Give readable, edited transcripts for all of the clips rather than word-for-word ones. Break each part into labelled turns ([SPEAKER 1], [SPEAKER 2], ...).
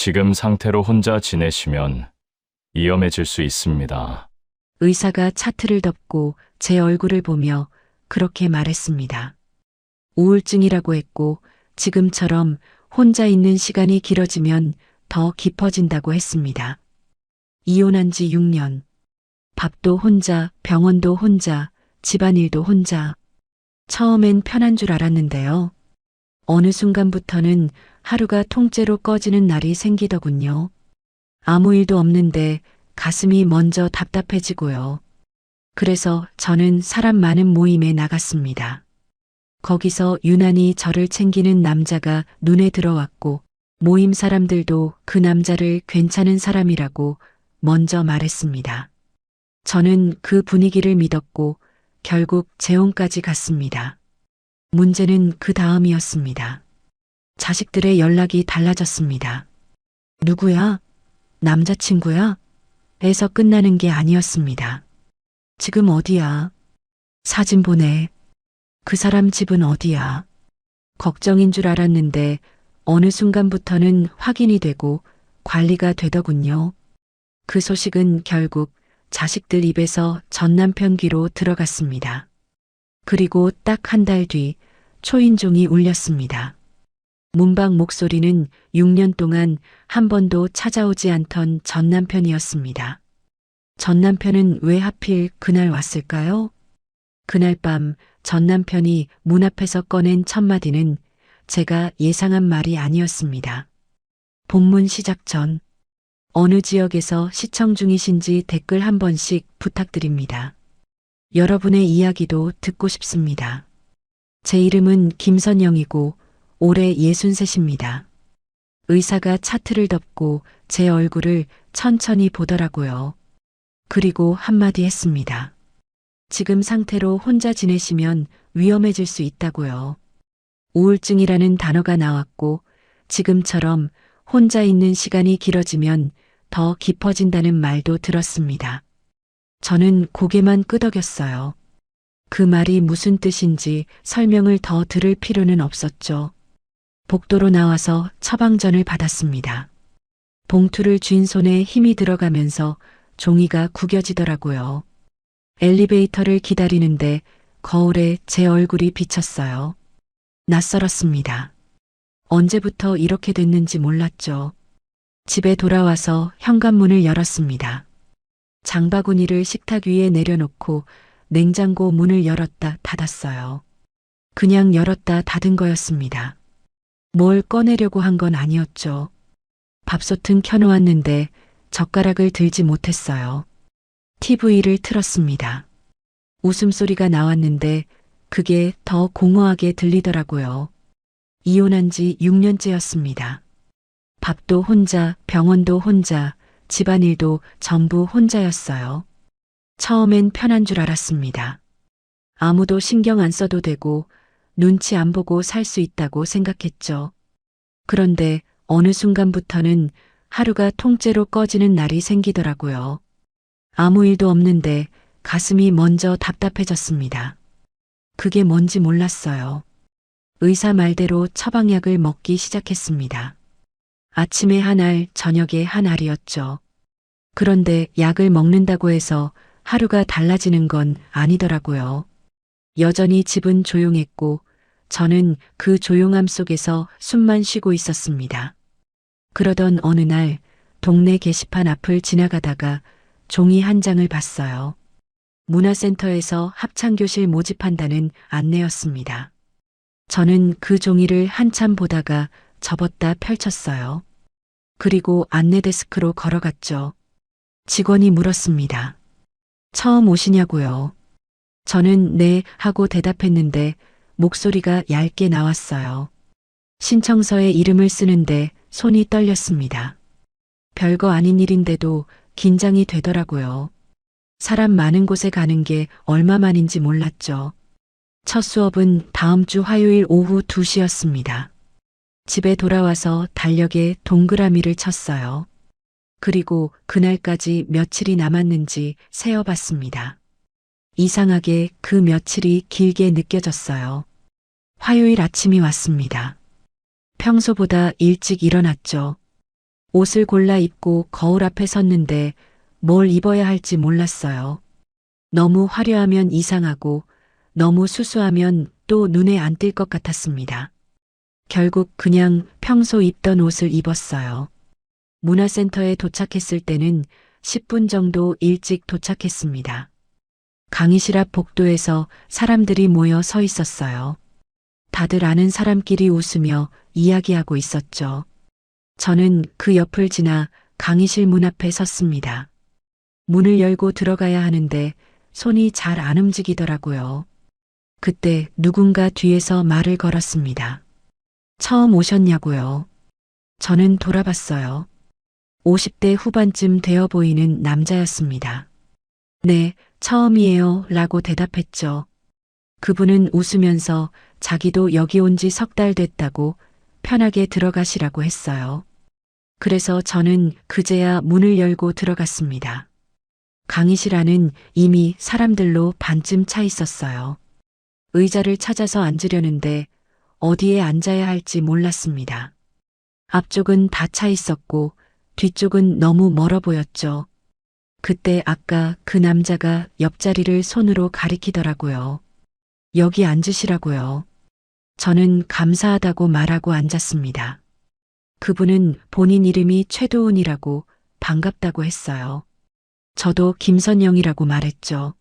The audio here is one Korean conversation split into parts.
[SPEAKER 1] 지금 상태로 혼자 지내시면 위험해질 수 있습니다.
[SPEAKER 2] 의사가 차트를 덮고 제 얼굴을 보며 그렇게 말했습니다. 우울증이라고 했고 지금처럼 혼자 있는 시간이 길어지면 더 깊어진다고 했습니다. 이혼한 지 6년. 밥도 혼자, 병원도 혼자, 집안일도 혼자. 처음엔 편한 줄 알았는데요. 어느 순간부터는 하루가 통째로 꺼지는 날이 생기더군요. 아무 일도 없는데 가슴이 먼저 답답해지고요. 그래서 저는 사람 많은 모임에 나갔습니다. 거기서 유난히 저를 챙기는 남자가 눈에 들어왔고 모임 사람들도 그 남자를 괜찮은 사람이라고 먼저 말했습니다. 저는 그 분위기를 믿었고 결국 재혼까지 갔습니다. 문제는 그 다음이었습니다. 자식들의 연락이 달라졌습니다. 누구야? 남자친구야? 에서 끝나는 게 아니었습니다. 지금 어디야? 사진 보내. 그 사람 집은 어디야? 걱정인 줄 알았는데 어느 순간부터는 확인이 되고 관리가 되더군요. 그 소식은 결국 자식들 입에서 전 남편 귀로 들어갔습니다. 그리고 딱 한 달 뒤 초인종이 울렸습니다. 문방 목소리는 6년 동안 한 번도 찾아오지 않던 전 남편이었습니다. 전 남편은 왜 하필 그날 왔을까요? 그날 밤 전 남편이 문 앞에서 꺼낸 첫 마디는 제가 예상한 말이 아니었습니다. 본문 시작 전 어느 지역에서 시청 중이신지 댓글 한 번씩 부탁드립니다. 여러분의 이야기도 듣고 싶습니다. 제 이름은 김선영이고 올해 63입니다. 의사가 차트를 덮고 제 얼굴을 천천히 보더라고요. 그리고 한마디 했습니다. 지금 상태로 혼자 지내시면 위험해질 수 있다고요. 우울증이라는 단어가 나왔고 지금처럼 혼자 있는 시간이 길어지면 더 깊어진다는 말도 들었습니다. 저는 고개만 끄덕였어요. 그 말이 무슨 뜻인지 설명을 더 들을 필요는 없었죠. 복도로 나와서 처방전을 받았습니다. 봉투를 쥔 손에 힘이 들어가면서 종이가 구겨지더라고요. 엘리베이터를 기다리는데 거울에 제 얼굴이 비쳤어요. 낯설었습니다. 언제부터 이렇게 됐는지 몰랐죠. 집에 돌아와서 현관문을 열었습니다. 장바구니를 식탁 위에 내려놓고 냉장고 문을 열었다 닫았어요. 그냥 열었다 닫은 거였습니다. 뭘 꺼내려고 한 건 아니었죠. 밥솥은 켜놓았는데 젓가락을 들지 못했어요. TV를 틀었습니다. 웃음소리가 나왔는데 그게 더 공허하게 들리더라고요. 이혼한 지 6년째였습니다. 밥도 혼자, 병원도 혼자, 집안일도 전부 혼자였어요. 처음엔 편한 줄 알았습니다. 아무도 신경 안 써도 되고 눈치 안 보고 살 수 있다고 생각했죠. 그런데 어느 순간부터는 하루가 통째로 꺼지는 날이 생기더라고요. 아무 일도 없는데 가슴이 먼저 답답해졌습니다. 그게 뭔지 몰랐어요. 의사 말대로 처방약을 먹기 시작했습니다. 아침에 한 알, 저녁에 한 알이었죠. 그런데 약을 먹는다고 해서 하루가 달라지는 건 아니더라고요. 여전히 집은 조용했고 저는 그 조용함 속에서 숨만 쉬고 있었습니다. 그러던 어느 날 동네 게시판 앞을 지나가다가 종이 한 장을 봤어요. 문화센터에서 합창교실 모집한다는 안내였습니다. 저는 그 종이를 한참 보다가 접었다 펼쳤어요. 그리고 안내 데스크로 걸어갔죠. 직원이 물었습니다. 처음 오시냐고요? 저는 네 하고 대답했는데 목소리가 얇게 나왔어요. 신청서에 이름을 쓰는데 손이 떨렸습니다. 별거 아닌 일인데도 긴장이 되더라고요. 사람 많은 곳에 가는 게 얼마만인지 몰랐죠. 첫 수업은 다음 주 화요일 오후 2시였습니다. 집에 돌아와서 달력에 동그라미를 쳤어요. 그리고 그날까지 며칠이 남았는지 세어봤습니다. 이상하게 그 며칠이 길게 느껴졌어요. 화요일 아침이 왔습니다. 평소보다 일찍 일어났죠. 옷을 골라 입고 거울 앞에 섰는데 뭘 입어야 할지 몰랐어요. 너무 화려하면 이상하고 너무 수수하면 또 눈에 안 띌 것 같았습니다. 결국 그냥 평소 입던 옷을 입었어요. 문화센터에 도착했을 때는 10분 정도 일찍 도착했습니다. 강의실 앞 복도에서 사람들이 모여 서 있었어요. 다들 아는 사람끼리 웃으며 이야기하고 있었죠. 저는 그 옆을 지나 강의실 문 앞에 섰습니다. 문을 열고 들어가야 하는데 손이 잘 안 움직이더라고요. 그때 누군가 뒤에서 말을 걸었습니다. 처음 오셨냐고요. 저는 돌아봤어요. 50대 후반쯤 되어 보이는 남자였습니다. 네, 처음이에요 라고 대답했죠. 그분은 웃으면서 자기도 여기 온 지 석 달 됐다고 편하게 들어가시라고 했어요. 그래서 저는 그제야 문을 열고 들어갔습니다. 강의실 안은 이미 사람들로 반쯤 차 있었어요. 의자를 찾아서 앉으려는데 어디에 앉아야 할지 몰랐습니다. 앞쪽은 다 차 있었고 뒤쪽은 너무 멀어 보였죠. 그때 아까 그 남자가 옆자리를 손으로 가리키더라고요. 여기 앉으시라고요. 저는 감사하다고 말하고 앉았습니다. 그분은 본인 이름이 최도훈이라고 반갑다고 했어요. 저도 김선영이라고 말했죠.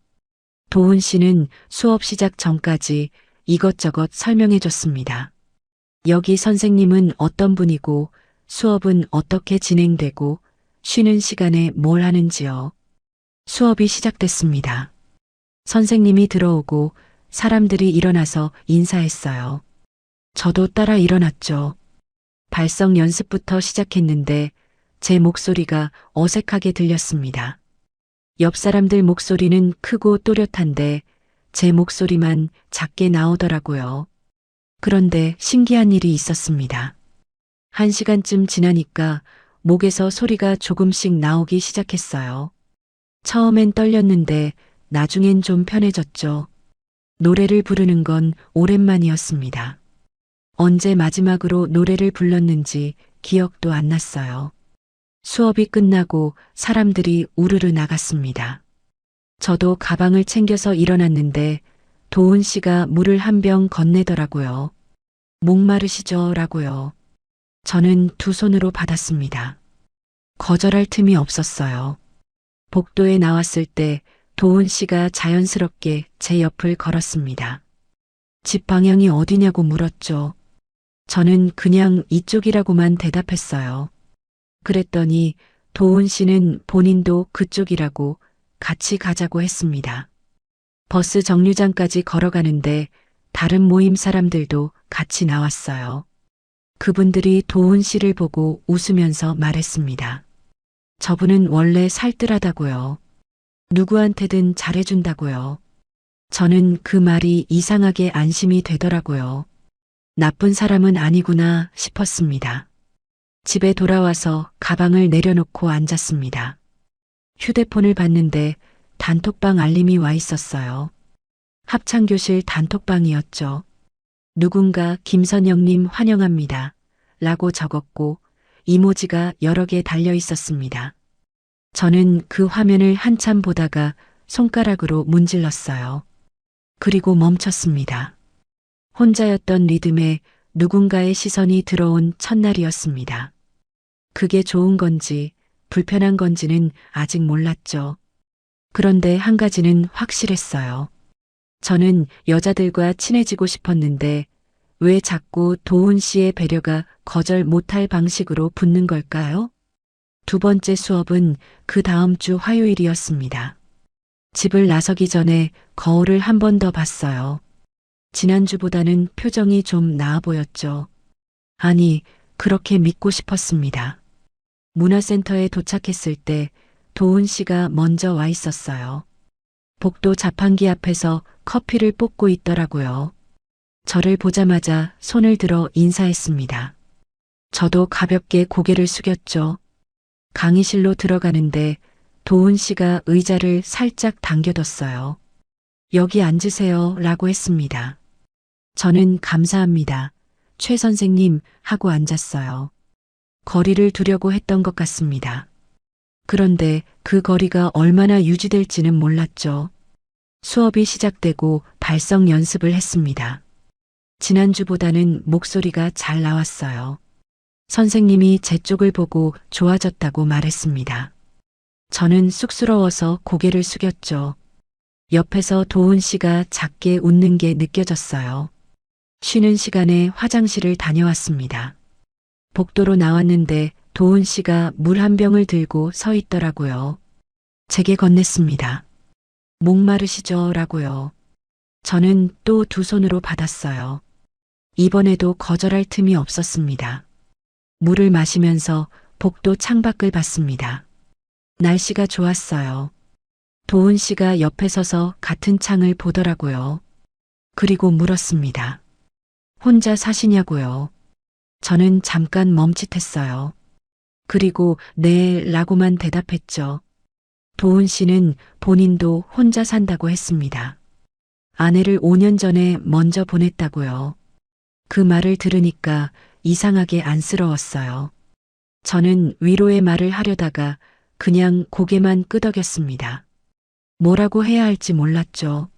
[SPEAKER 2] 도훈 씨는 수업 시작 전까지 이것저것 설명해 줬습니다. 여기 선생님은 어떤 분이고 수업은 어떻게 진행되고 쉬는 시간에 뭘 하는지요. 수업이 시작됐습니다. 선생님이 들어오고 사람들이 일어나서 인사했어요. 저도 따라 일어났죠. 발성 연습부터 시작했는데 제 목소리가 어색하게 들렸습니다. 옆 사람들 목소리는 크고 또렷한데 제 목소리만 작게 나오더라고요. 그런데 신기한 일이 있었습니다. 1시간쯤 지나니까 목에서 소리가 조금씩 나오기 시작했어요. 처음엔 떨렸는데 나중엔 좀 편해졌죠. 노래를 부르는 건 오랜만이었습니다. 언제 마지막으로 노래를 불렀는지 기억도 안 났어요. 수업이 끝나고 사람들이 우르르 나갔습니다. 저도 가방을 챙겨서 일어났는데 도훈 씨가 물을 한 병 건네더라고요. 목마르시죠? 라고요. 저는 두 손으로 받았습니다. 거절할 틈이 없었어요. 복도에 나왔을 때 도훈 씨가 자연스럽게 제 옆을 걸었습니다. 집 방향이 어디냐고 물었죠. 저는 그냥 이쪽이라고만 대답했어요. 그랬더니 도훈 씨는 본인도 그쪽이라고 같이 가자고 했습니다. 버스 정류장까지 걸어가는데 다른 모임 사람들도 같이 나왔어요. 그분들이 도훈 씨를 보고 웃으면서 말했습니다. 저분은 원래 살뜰하다고요. 누구한테든 잘해준다고요. 저는 그 말이 이상하게 안심이 되더라고요. 나쁜 사람은 아니구나 싶었습니다. 집에 돌아와서 가방을 내려놓고 앉았습니다. 휴대폰을 봤는데 단톡방 알림이 와 있었어요. 합창교실 단톡방이었죠. 누군가 김선영님 환영합니다. 라고 적었고 이모지가 여러 개 달려 있었습니다. 저는 그 화면을 한참 보다가 손가락으로 문질렀어요. 그리고 멈췄습니다. 혼자였던 리듬에 누군가의 시선이 들어온 첫날이었습니다. 그게 좋은 건지 불편한 건지는 아직 몰랐죠. 그런데 한 가지는 확실했어요. 저는 여자들과 친해지고 싶었는데 왜 자꾸 도훈 씨의 배려가 거절 못할 방식으로 붙는 걸까요? 두 번째 수업은 그 다음 주 화요일이었습니다. 집을 나서기 전에 거울을 한 번 더 봤어요. 지난주보다는 표정이 좀 나아 보였죠. 아니, 그렇게 믿고 싶었습니다. 문화센터에 도착했을 때 도훈 씨가 먼저 와 있었어요. 복도 자판기 앞에서 커피를 뽑고 있더라고요. 저를 보자마자 손을 들어 인사했습니다. 저도 가볍게 고개를 숙였죠. 강의실로 들어가는데 도훈 씨가 의자를 살짝 당겨뒀어요. 여기 앉으세요 라고 했습니다. 저는 감사합니다. 최 선생님 하고 앉았어요. 거리를 두려고 했던 것 같습니다. 그런데 그 거리가 얼마나 유지될지는 몰랐죠. 수업이 시작되고 발성 연습을 했습니다. 지난주보다는 목소리가 잘 나왔어요. 선생님이 제 쪽을 보고 좋아졌다고 말했습니다. 저는 쑥스러워서 고개를 숙였죠. 옆에서 도훈 씨가 작게 웃는 게 느껴졌어요. 쉬는 시간에 화장실을 다녀왔습니다. 복도로 나왔는데 도훈 씨가 물 한 병을 들고 서 있더라고요. 제게 건넸습니다. 목마르시죠? 라고요. 저는 또 두 손으로 받았어요. 이번에도 거절할 틈이 없었습니다. 물을 마시면서 복도 창밖을 봤습니다. 날씨가 좋았어요. 도훈 씨가 옆에 서서 같은 창을 보더라고요. 그리고 물었습니다. 혼자 사시냐고요. 저는 잠깐 멈칫했어요. 그리고 네 라고만 대답했죠. 도훈 씨는 본인도 혼자 산다고 했습니다. 아내를 5년 전에 먼저 보냈다고요. 그 말을 들으니까 이상하게 안쓰러웠어요. 저는 위로의 말을 하려다가 그냥 고개만 끄덕였습니다. 뭐라고 해야 할지 몰랐죠.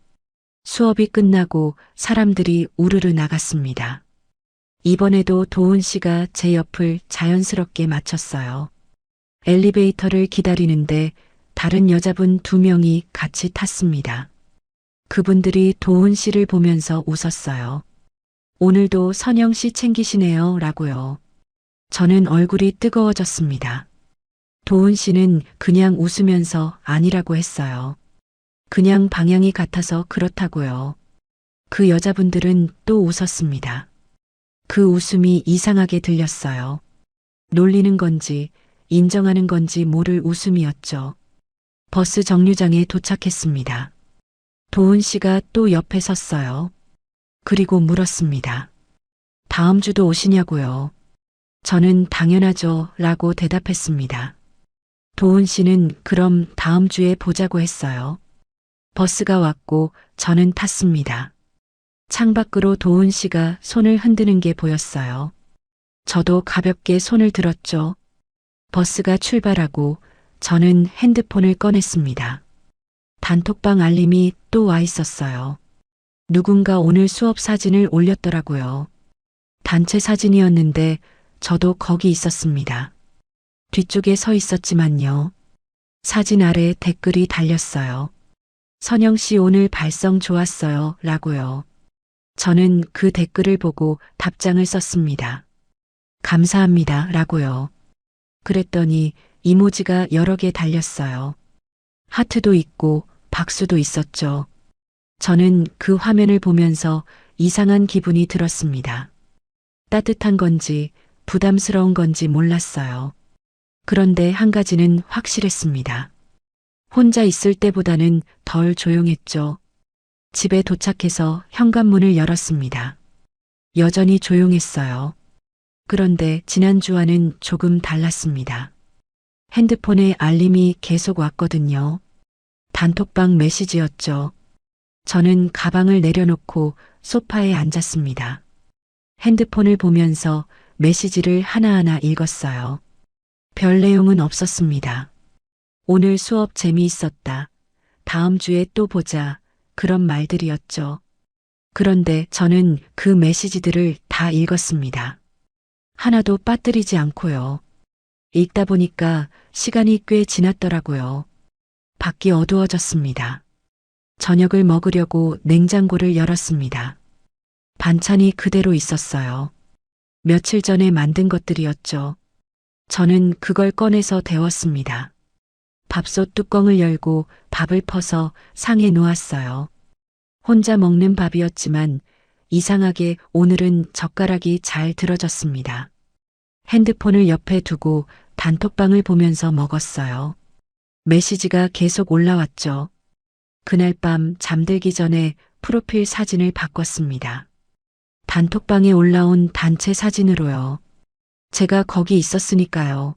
[SPEAKER 2] 수업이 끝나고 사람들이 우르르 나갔습니다. 이번에도 도훈 씨가 제 옆을 자연스럽게 맞췄어요. 엘리베이터를 기다리는데 다른 여자분 2명이 같이 탔습니다. 그분들이 도훈 씨를 보면서 웃었어요. 오늘도 선영 씨 챙기시네요 라고요. 저는 얼굴이 뜨거워졌습니다. 도훈 씨는 그냥 웃으면서 아니라고 했어요. 그냥 방향이 같아서 그렇다고요. 그 여자분들은 또 웃었습니다. 그 웃음이 이상하게 들렸어요. 놀리는 건지 인정하는 건지 모를 웃음이었죠. 버스 정류장에 도착했습니다. 도훈 씨가 또 옆에 섰어요. 그리고 물었습니다. 다음 주도 오시냐고요. 저는 당연하죠 라고 대답했습니다. 도훈 씨는 그럼 다음 주에 보자고 했어요. 버스가 왔고 저는 탔습니다. 창밖으로 도훈 씨가 손을 흔드는 게 보였어요. 저도 가볍게 손을 들었죠. 버스가 출발하고 저는 핸드폰을 꺼냈습니다. 단톡방 알림이 또 와 있었어요. 누군가 오늘 수업 사진을 올렸더라고요. 단체 사진이었는데 저도 거기 있었습니다. 뒤쪽에 서 있었지만요. 사진 아래 댓글이 달렸어요. 선영 씨 오늘 발성 좋았어요 라고요. 저는 그 댓글을 보고 답장을 썼습니다. 감사합니다 라고요. 그랬더니 이모지가 여러 개 달렸어요. 하트도 있고 박수도 있었죠. 저는 그 화면을 보면서 이상한 기분이 들었습니다. 따뜻한 건지 부담스러운 건지 몰랐어요. 그런데 한 가지는 확실했습니다. 혼자 있을 때보다는 덜 조용했죠. 집에 도착해서 현관문을 열었습니다. 여전히 조용했어요. 그런데 지난주와는 조금 달랐습니다. 핸드폰에 알림이 계속 왔거든요. 단톡방 메시지였죠. 저는 가방을 내려놓고 소파에 앉았습니다. 핸드폰을 보면서 메시지를 하나하나 읽었어요. 별 내용은 없었습니다. 오늘 수업 재미있었다. 다음 주에 또 보자. 그런 말들이었죠. 그런데 저는 그 메시지들을 다 읽었습니다. 하나도 빠뜨리지 않고요. 읽다 보니까 시간이 꽤 지났더라고요. 밖이 어두워졌습니다. 저녁을 먹으려고 냉장고를 열었습니다. 반찬이 그대로 있었어요. 며칠 전에 만든 것들이었죠. 저는 그걸 꺼내서 데웠습니다. 밥솥 뚜껑을 열고 밥을 퍼서 상에 놓았어요. 혼자 먹는 밥이었지만 이상하게 오늘은 젓가락이 잘 들어졌습니다. 핸드폰을 옆에 두고 단톡방을 보면서 먹었어요. 메시지가 계속 올라왔죠. 그날 밤 잠들기 전에 프로필 사진을 바꿨습니다. 단톡방에 올라온 단체 사진으로요. 제가 거기 있었으니까요.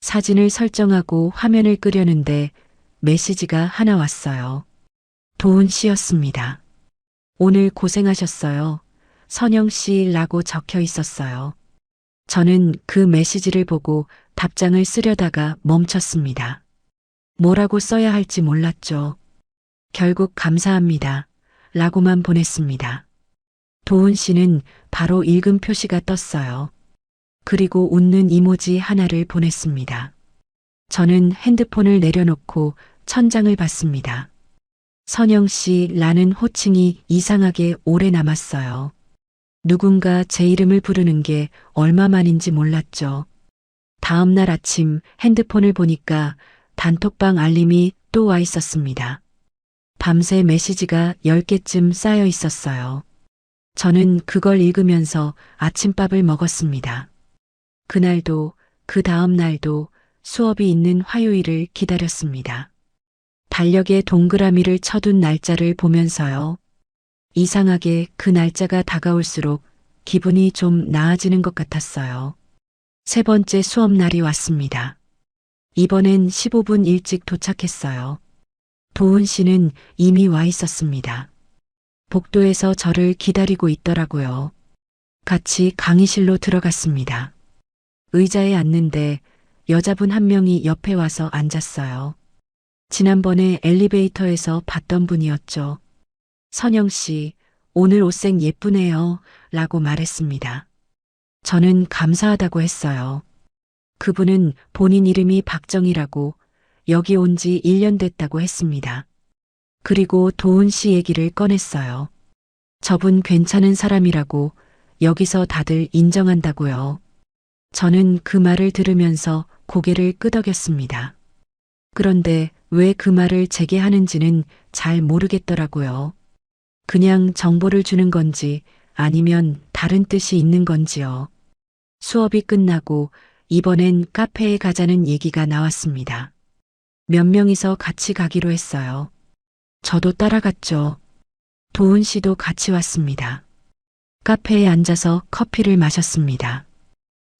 [SPEAKER 2] 사진을 설정하고 화면을 끄려는데 메시지가 하나 왔어요. 도훈 씨였습니다. 오늘 고생하셨어요. 선영 씨라고 적혀 있었어요. 저는 그 메시지를 보고 답장을 쓰려다가 멈췄습니다. 뭐라고 써야 할지 몰랐죠. 결국 감사합니다. 라고만 보냈습니다. 도훈 씨는 바로 읽음 표시가 떴어요. 그리고 웃는 이모지 하나를 보냈습니다. 저는 핸드폰을 내려놓고 천장을 봤습니다. 선영 씨라는 호칭이 이상하게 오래 남았어요. 누군가 제 이름을 부르는 게 얼마만인지 몰랐죠. 다음 날 아침 핸드폰을 보니까 단톡방 알림이 또 와 있었습니다. 밤새 메시지가 10개쯤 쌓여 있었어요. 저는 그걸 읽으면서 아침밥을 먹었습니다. 그날도 그 다음 날도 수업이 있는 화요일을 기다렸습니다. 달력에 동그라미를 쳐둔 날짜를 보면서요. 이상하게 그 날짜가 다가올수록 기분이 좀 나아지는 것 같았어요. 세 번째 수업 날이 왔습니다. 이번엔 15분 일찍 도착했어요. 도훈 씨는 이미 와 있었습니다. 복도에서 저를 기다리고 있더라고요. 같이 강의실로 들어갔습니다. 의자에 앉는데 여자분 한 명이 옆에 와서 앉았어요. 지난번에 엘리베이터에서 봤던 분이었죠. 선영 씨, 오늘 옷색 예쁘네요. 라고 말했습니다. 저는 감사하다고 했어요. 그분은 본인 이름이 박정희라고 여기 온 지 1년 됐다고 했습니다. 그리고 도훈 씨 얘기를 꺼냈어요. 저분 괜찮은 사람이라고 여기서 다들 인정한다고요. 저는 그 말을 들으면서 고개를 끄덕였습니다. 그런데 왜 그 말을 제게 하는지는 잘 모르겠더라고요. 그냥 정보를 주는 건지 아니면 다른 뜻이 있는 건지요. 수업이 끝나고 이번엔 카페에 가자는 얘기가 나왔습니다. 몇 명이서 같이 가기로 했어요. 저도 따라갔죠. 도훈 씨도 같이 왔습니다. 카페에 앉아서 커피를 마셨습니다.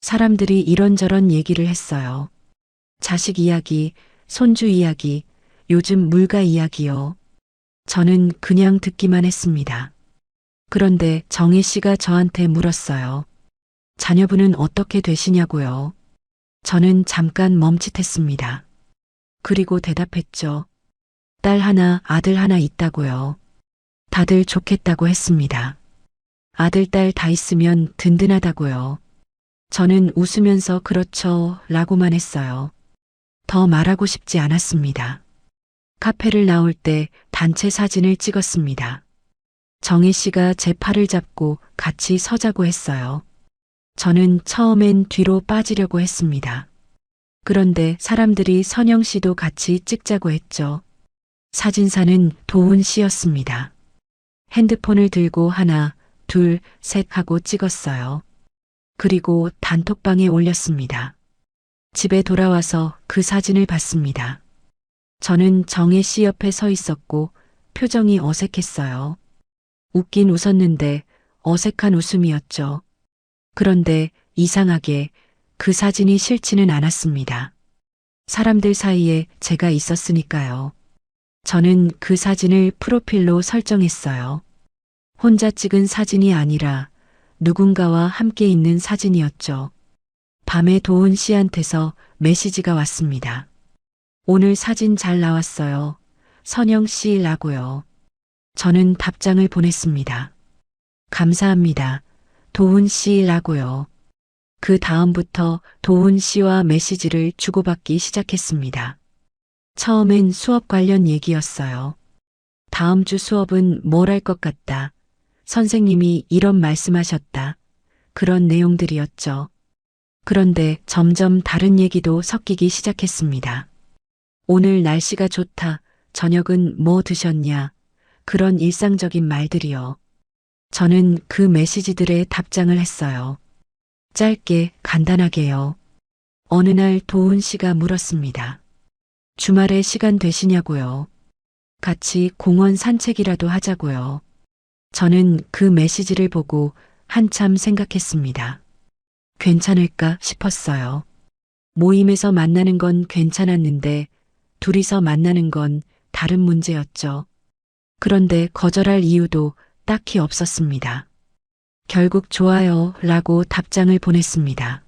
[SPEAKER 2] 사람들이 이런저런 얘기를 했어요. 자식 이야기, 손주 이야기, 요즘 물가 이야기요. 저는 그냥 듣기만 했습니다. 그런데 정희 씨가 저한테 물었어요. 자녀분은 어떻게 되시냐고요. 저는 잠깐 멈칫했습니다. 그리고 대답했죠. 딸 하나, 아들 하나 있다고요. 다들 좋겠다고 했습니다. 아들, 딸 다 있으면 든든하다고요. 저는 웃으면서 그렇죠, 라고만 했어요. 더 말하고 싶지 않았습니다. 카페를 나올 때 단체 사진을 찍었습니다. 정희 씨가 제 팔을 잡고 같이 서자고 했어요. 저는 처음엔 뒤로 빠지려고 했습니다. 그런데 사람들이 선영 씨도 같이 찍자고 했죠. 사진사는 도훈 씨였습니다. 핸드폰을 들고 하나, 둘, 셋 하고 찍었어요. 그리고 단톡방에 올렸습니다. 집에 돌아와서 그 사진을 봤습니다. 저는 정혜 씨 옆에 서 있었고 표정이 어색했어요. 웃긴 웃었는데 어색한 웃음이었죠. 그런데 이상하게 그 사진이 싫지는 않았습니다. 사람들 사이에 제가 있었으니까요. 저는 그 사진을 프로필로 설정했어요. 혼자 찍은 사진이 아니라 누군가와 함께 있는 사진이었죠. 밤에 도훈 씨한테서 메시지가 왔습니다. 오늘 사진 잘 나왔어요. 선영 씨라고요. 저는 답장을 보냈습니다. 감사합니다. 도훈 씨라고요. 그 다음부터 도훈 씨와 메시지를 주고받기 시작했습니다. 처음엔 수업 관련 얘기였어요. 다음 주 수업은 뭘 할 것 같다. 선생님이 이런 말씀하셨다. 그런 내용들이었죠. 그런데 점점 다른 얘기도 섞이기 시작했습니다. 오늘 날씨가 좋다. 저녁은 뭐 드셨냐. 그런 일상적인 말들이요. 저는 그 메시지들에 답장을 했어요. 짧게 간단하게요. 어느 날 도훈 씨가 물었습니다. 주말에 시간 되시냐고요. 같이 공원 산책이라도 하자고요. 저는 그 메시지를 보고 한참 생각했습니다. 괜찮을까 싶었어요. 모임에서 만나는 건 괜찮았는데 둘이서 만나는 건 다른 문제였죠. 그런데 거절할 이유도 딱히 없었습니다. 결국 좋아요 라고 답장을 보냈습니다.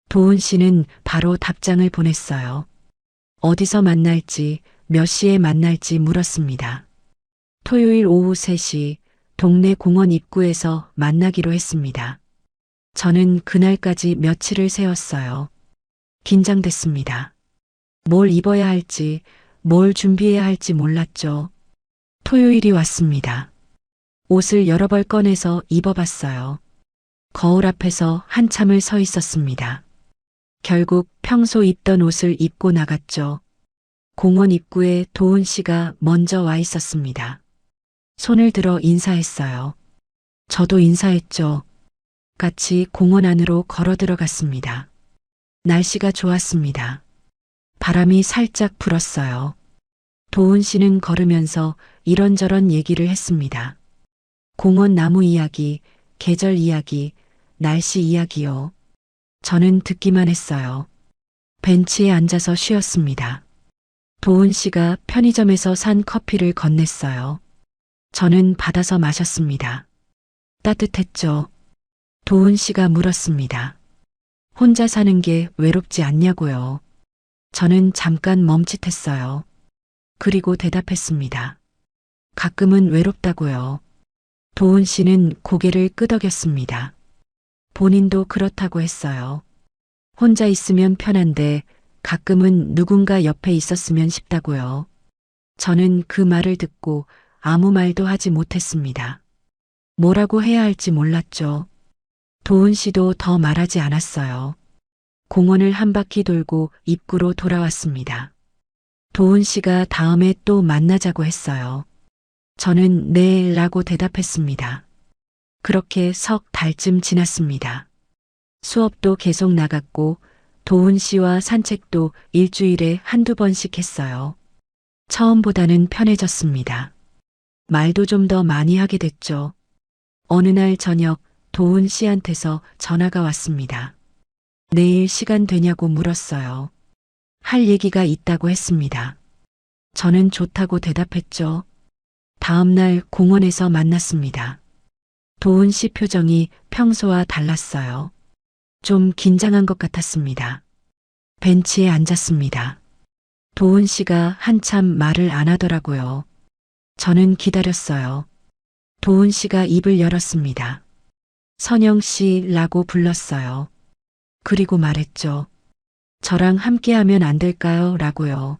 [SPEAKER 2] 도훈 씨는 바로 답장을 보냈어요. 어디서 만날지, 몇 시에 만날지 물었습니다. 토요일 오후 3시 동네 공원 입구에서 만나기로 했습니다. 저는 그날까지 며칠을 세웠어요. 긴장됐습니다. 뭘 입어야 할지, 뭘 준비해야 할지 몰랐죠. 토요일이 왔습니다. 옷을 여러 벌 꺼내서 입어봤어요. 거울 앞에서 한참을 서 있었습니다. 결국 평소 입던 옷을 입고 나갔죠. 공원 입구에 도훈 씨가 먼저 와 있었습니다. 손을 들어 인사했어요. 저도 인사했죠. 같이 공원 안으로 걸어 들어갔습니다. 날씨가 좋았습니다. 바람이 살짝 불었어요. 도훈 씨는 걸으면서 이런저런 얘기를 했습니다. 공원 나무 이야기, 계절 이야기, 날씨 이야기요. 저는 듣기만 했어요. 벤치에 앉아서 쉬었습니다. 도훈 씨가 편의점에서 산 커피를 건넸어요. 저는 받아서 마셨습니다. 따뜻했죠. 도훈 씨가 물었습니다. 혼자 사는 게 외롭지 않냐고요. 저는 잠깐 멈칫했어요. 그리고 대답했습니다. 가끔은 외롭다고요. 도훈 씨는 고개를 끄덕였습니다. 본인도 그렇다고 했어요. 혼자 있으면 편한데 가끔은 누군가 옆에 있었으면 싶다고요. 저는 그 말을 듣고 아무 말도 하지 못했습니다. 뭐라고 해야 할지 몰랐죠. 도훈 씨도 더 말하지 않았어요. 공원을 한 바퀴 돌고 입구로 돌아왔습니다. 도훈 씨가 다음에 또 만나자고 했어요. 저는 네 라고 대답했습니다. 그렇게 석 달쯤 지났습니다. 수업도 계속 나갔고 도훈 씨와 산책도 일주일에 한두 번씩 했어요. 처음보다는 편해졌습니다. 말도 좀 더 많이 하게 됐죠. 어느 날 저녁 도훈 씨한테서 전화가 왔습니다. 내일 시간 되냐고 물었어요. 할 얘기가 있다고 했습니다. 저는 좋다고 대답했죠. 다음 날 공원에서 만났습니다. 도훈 씨 표정이 평소와 달랐어요. 좀 긴장한 것 같았습니다. 벤치에 앉았습니다. 도훈 씨가 한참 말을 안 하더라고요. 저는 기다렸어요. 도훈 씨가 입을 열었습니다. 선영 씨라고 불렀어요. 그리고 말했죠. 저랑 함께 하면 안 될까요? 라고요.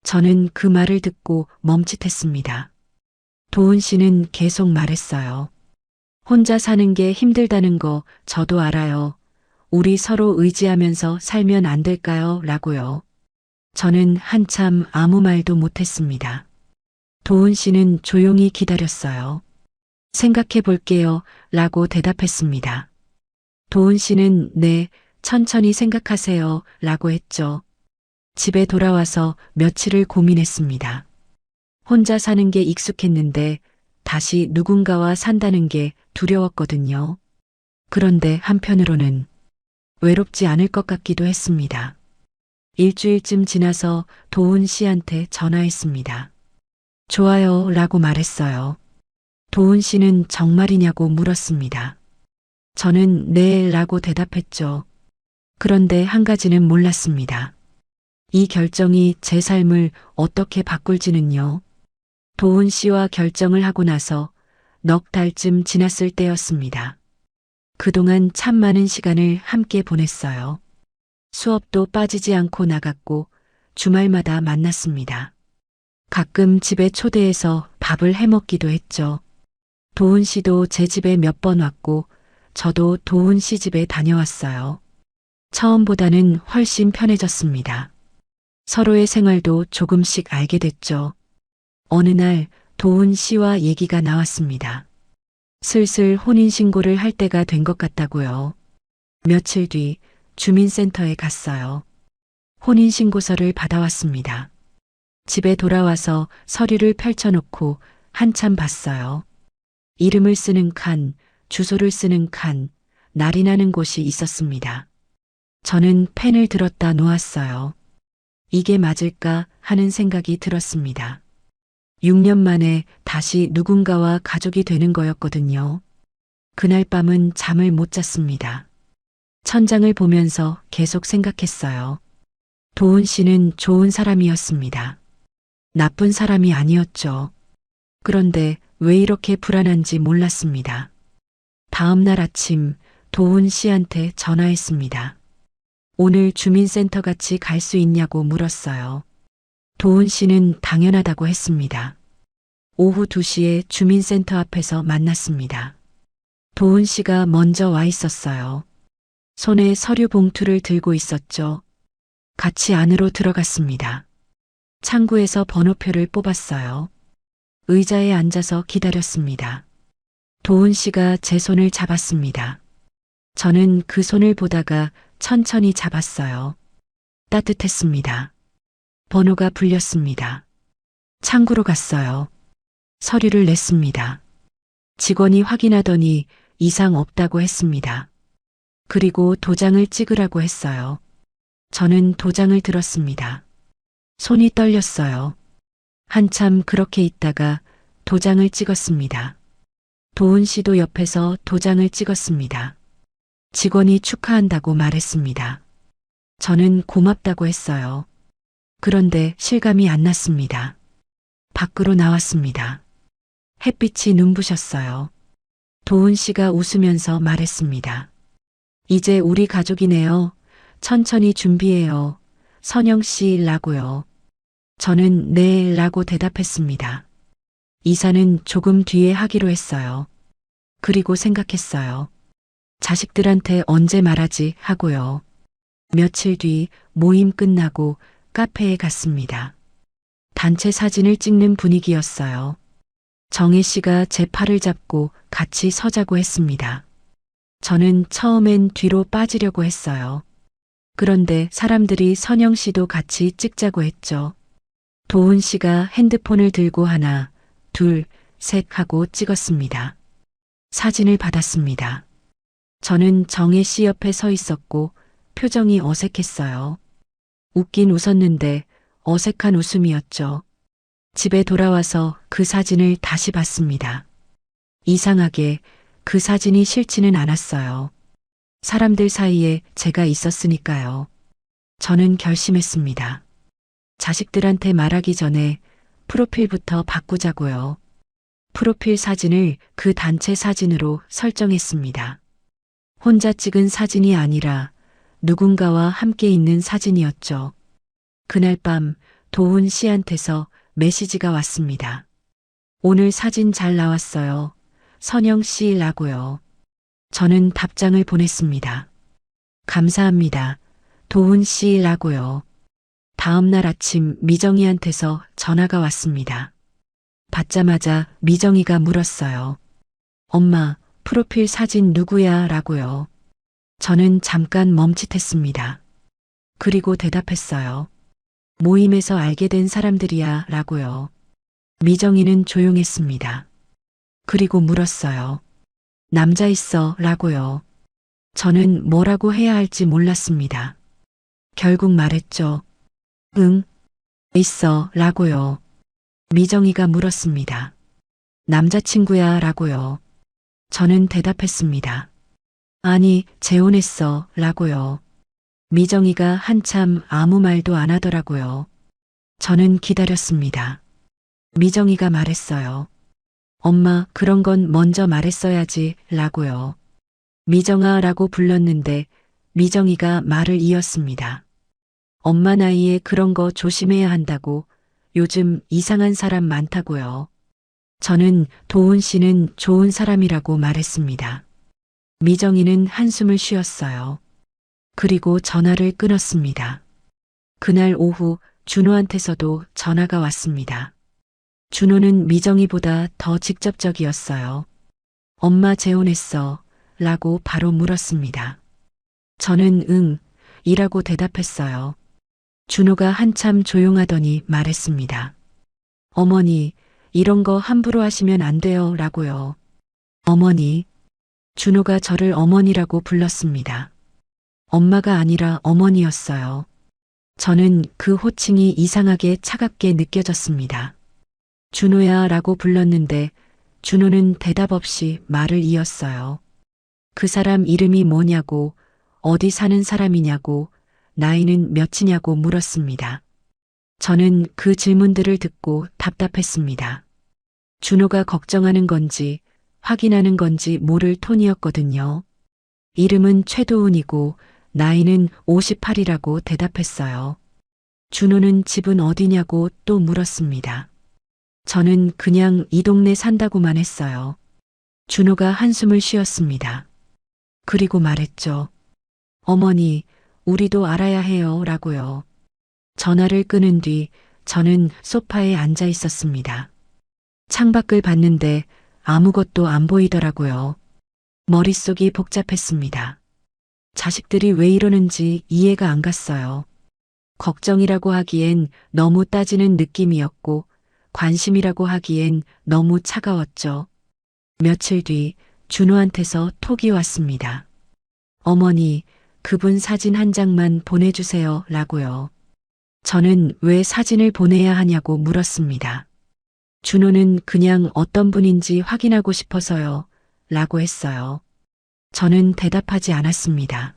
[SPEAKER 2] 저는 그 말을 듣고 멈칫했습니다. 도훈 씨는 계속 말했어요. 혼자 사는 게 힘들다는 거 저도 알아요. 우리 서로 의지하면서 살면 안 될까요? 라고요. 저는 한참 아무 말도 못했습니다. 도훈 씨는 조용히 기다렸어요. 생각해 볼게요. 라고 대답했습니다. 도훈 씨는 네, 천천히 생각하세요. 라고 했죠. 집에 돌아와서 며칠을 고민했습니다. 혼자 사는 게 익숙했는데 다시 누군가와 산다는 게 두려웠거든요. 그런데 한편으로는 외롭지 않을 것 같기도 했습니다. 일주일쯤 지나서 도훈 씨한테 전화했습니다. 좋아요 라고 말했어요. 도훈 씨는 정말이냐고 물었습니다. 저는 네 라고 대답했죠. 그런데 한 가지는 몰랐습니다. 이 결정이 제 삶을 어떻게 바꿀지는요. 도훈 씨와 결정을 하고 나서 넉 달쯤 지났을 때였습니다. 그동안 참 많은 시간을 함께 보냈어요. 수업도 빠지지 않고 나갔고 주말마다 만났습니다. 가끔 집에 초대해서 밥을 해 먹기도 했죠. 도훈 씨도 제 집에 몇 번 왔고 저도 도훈 씨 집에 다녀왔어요. 처음보다는 훨씬 편해졌습니다. 서로의 생활도 조금씩 알게 됐죠. 어느 날 도훈 씨와 얘기가 나왔습니다. 슬슬 혼인신고를 할 때가 된 것 같다고요. 며칠 뒤 주민센터에 갔어요. 혼인신고서를 받아왔습니다. 집에 돌아와서 서류를 펼쳐놓고 한참 봤어요. 이름을 쓰는 칸, 주소를 쓰는 칸, 날이 나는 곳이 있었습니다. 저는 펜을 들었다 놓았어요. 이게 맞을까 하는 생각이 들었습니다. 6년 만에 다시 누군가와 가족이 되는 거였거든요. 그날 밤은 잠을 못 잤습니다. 천장을 보면서 계속 생각했어요. 도훈 씨는 좋은 사람이었습니다. 나쁜 사람이 아니었죠. 그런데 왜 이렇게 불안한지 몰랐습니다. 다음 날 아침 도훈 씨한테 전화했습니다. 오늘 주민센터 같이 갈 수 있냐고 물었어요. 도훈 씨는 당연하다고 했습니다. 오후 2시에 주민센터 앞에서 만났습니다. 도훈 씨가 먼저 와 있었어요. 손에 서류 봉투를 들고 있었죠. 같이 안으로 들어갔습니다. 창구에서 번호표를 뽑았어요. 의자에 앉아서 기다렸습니다. 도훈 씨가 제 손을 잡았습니다. 저는 그 손을 보다가 천천히 잡았어요. 따뜻했습니다. 번호가 불렸습니다. 창구로 갔어요. 서류를 냈습니다. 직원이 확인하더니 이상 없다고 했습니다. 그리고 도장을 찍으라고 했어요. 저는 도장을 들었습니다. 손이 떨렸어요. 한참 그렇게 있다가 도장을 찍었습니다. 도훈 씨도 옆에서 도장을 찍었습니다. 직원이 축하한다고 말했습니다. 저는 고맙다고 했어요. 그런데 실감이 안 났습니다. 밖으로 나왔습니다. 햇빛이 눈부셨어요. 도훈 씨가 웃으면서 말했습니다. 이제 우리 가족이네요. 천천히 준비해요. 선영 씨라고요. 저는 네 라고 대답했습니다. 이사는 조금 뒤에 하기로 했어요. 그리고 생각했어요. 자식들한테 언제 말하지 하고요. 며칠 뒤 모임 끝나고 카페에 갔습니다. 단체 사진을 찍는 분위기였어요. 정혜 씨가 제 팔을 잡고 같이 서자고 했습니다. 저는 처음엔 뒤로 빠지려고 했어요. 그런데 사람들이 선영 씨도 같이 찍자고 했죠. 도훈 씨가 핸드폰을 들고 하나, 둘, 셋 하고 찍었습니다. 사진을 받았습니다. 저는 정혜 씨 옆에 서 있었고 표정이 어색했어요. 웃긴 웃었는데 어색한 웃음이었죠. 집에 돌아와서 그 사진을 다시 봤습니다. 이상하게 그 사진이 싫지는 않았어요. 사람들 사이에 제가 있었으니까요. 저는 결심했습니다. 자식들한테 말하기 전에 프로필부터 바꾸자고요. 프로필 사진을 그 단체 사진으로 설정했습니다. 혼자 찍은 사진이 아니라 누군가와 함께 있는 사진이었죠. 그날 밤 도훈 씨한테서 메시지가 왔습니다. 오늘 사진 잘 나왔어요. 선영 씨라고요. 저는 답장을 보냈습니다. 감사합니다. 도훈 씨라고요. 다음 날 아침 미정이한테서 전화가 왔습니다. 받자마자 미정이가 물었어요. 엄마, 프로필 사진 누구야? 라고요. 저는 잠깐 멈칫했습니다. 그리고 대답했어요. 모임에서 알게 된 사람들이야 라고요. 미정이는 조용했습니다. 그리고 물었어요. 남자 있어 라고요. 저는 뭐라고 해야 할지 몰랐습니다. 결국 말했죠. 응, 있어 라고요. 미정이가 물었습니다. 남자친구야 라고요. 저는 대답했습니다. 아니, 재혼했어 라고요. 미정이가 한참 아무 말도 안 하더라고요. 저는 기다렸습니다. 미정이가 말했어요. 엄마, 그런 건 먼저 말했어야지 라고요. 미정아 라고 불렀는데 미정이가 말을 이었습니다. 엄마 나이에 그런 거 조심해야 한다고. 요즘 이상한 사람 많다고요. 저는 도훈 씨는 좋은 사람이라고 말했습니다. 미정이는 한숨을 쉬었어요. 그리고 전화를 끊었습니다. 그날 오후 준호한테서도 전화가 왔습니다. 준호는 미정이보다 더 직접적이었어요. 엄마 재혼했어 라고 바로 물었습니다. 저는 응 이라고 대답했어요. 준호가 한참 조용하더니 말했습니다. 어머니, 이런 거 함부로 하시면 안 돼요 라고요. 어머니. 준호가 저를 어머니라고 불렀습니다. 엄마가 아니라 어머니였어요. 저는 그 호칭이 이상하게 차갑게 느껴졌습니다. 준호야 라고 불렀는데 준호는 대답 없이 말을 이었어요. 그 사람 이름이 뭐냐고, 어디 사는 사람이냐고, 나이는 몇이냐고 물었습니다. 저는 그 질문들을 듣고 답답했습니다. 준호가 걱정하는 건지 확인하는 건지 모를 톤이었거든요. 이름은 최도훈이고 나이는 58이라고 대답했어요. 준호는 집은 어디냐고 또 물었습니다. 저는 그냥 이 동네 산다고만 했어요. 준호가 한숨을 쉬었습니다. 그리고 말했죠. 어머니, 우리도 알아야 해요. 라고요. 전화를 끊은 뒤 저는 소파에 앉아 있었습니다. 창밖을 봤는데 아무것도 안 보이더라고요. 머릿속이 복잡했습니다. 자식들이 왜 이러는지 이해가 안 갔어요. 걱정이라고 하기엔 너무 따지는 느낌이었고 관심이라고 하기엔 너무 차가웠죠. 며칠 뒤 준호한테서 톡이 왔습니다. 어머니, 그분 사진 한 장만 보내주세요. 라고요. 저는 왜 사진을 보내야 하냐고 물었습니다. 준호는 그냥 어떤 분인지 확인하고 싶어서요. 라고 했어요. 저는 대답하지 않았습니다.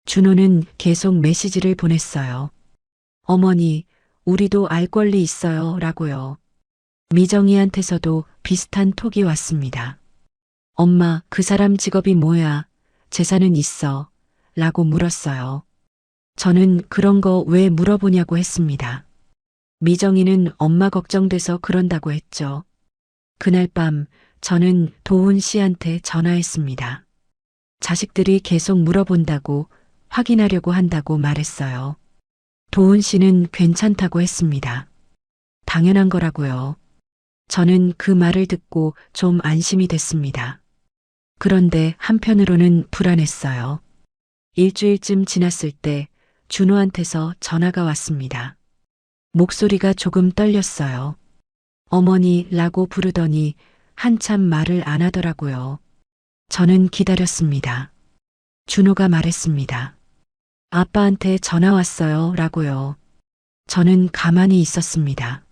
[SPEAKER 2] 준호는 계속 메시지를 보냈어요. 어머니, 우리도 알 권리 있어요. 라고요. 미정이한테서도 비슷한 톡이 왔습니다. 엄마, 그 사람 직업이 뭐야? 재산은 있어? 라고 물었어요. 저는 그런 거 왜 물어보냐고 했습니다. 미정이는 엄마 걱정돼서 그런다고 했죠. 그날 밤 저는 도훈 씨한테 전화했습니다. 자식들이 계속 물어본다고 확인하려고 한다고 말했어요. 도훈 씨는 괜찮다고 했습니다. 당연한 거라고요. 저는 그 말을 듣고 좀 안심이 됐습니다. 그런데 한편으로는 불안했어요. 일주일쯤 지났을 때 준호한테서 전화가 왔습니다. 목소리가 조금 떨렸어요. 어머니라고 부르더니 한참 말을 안 하더라고요. 저는 기다렸습니다. 준호가 말했습니다. 아빠한테 전화 왔어요. 라고요. 저는 가만히 있었습니다.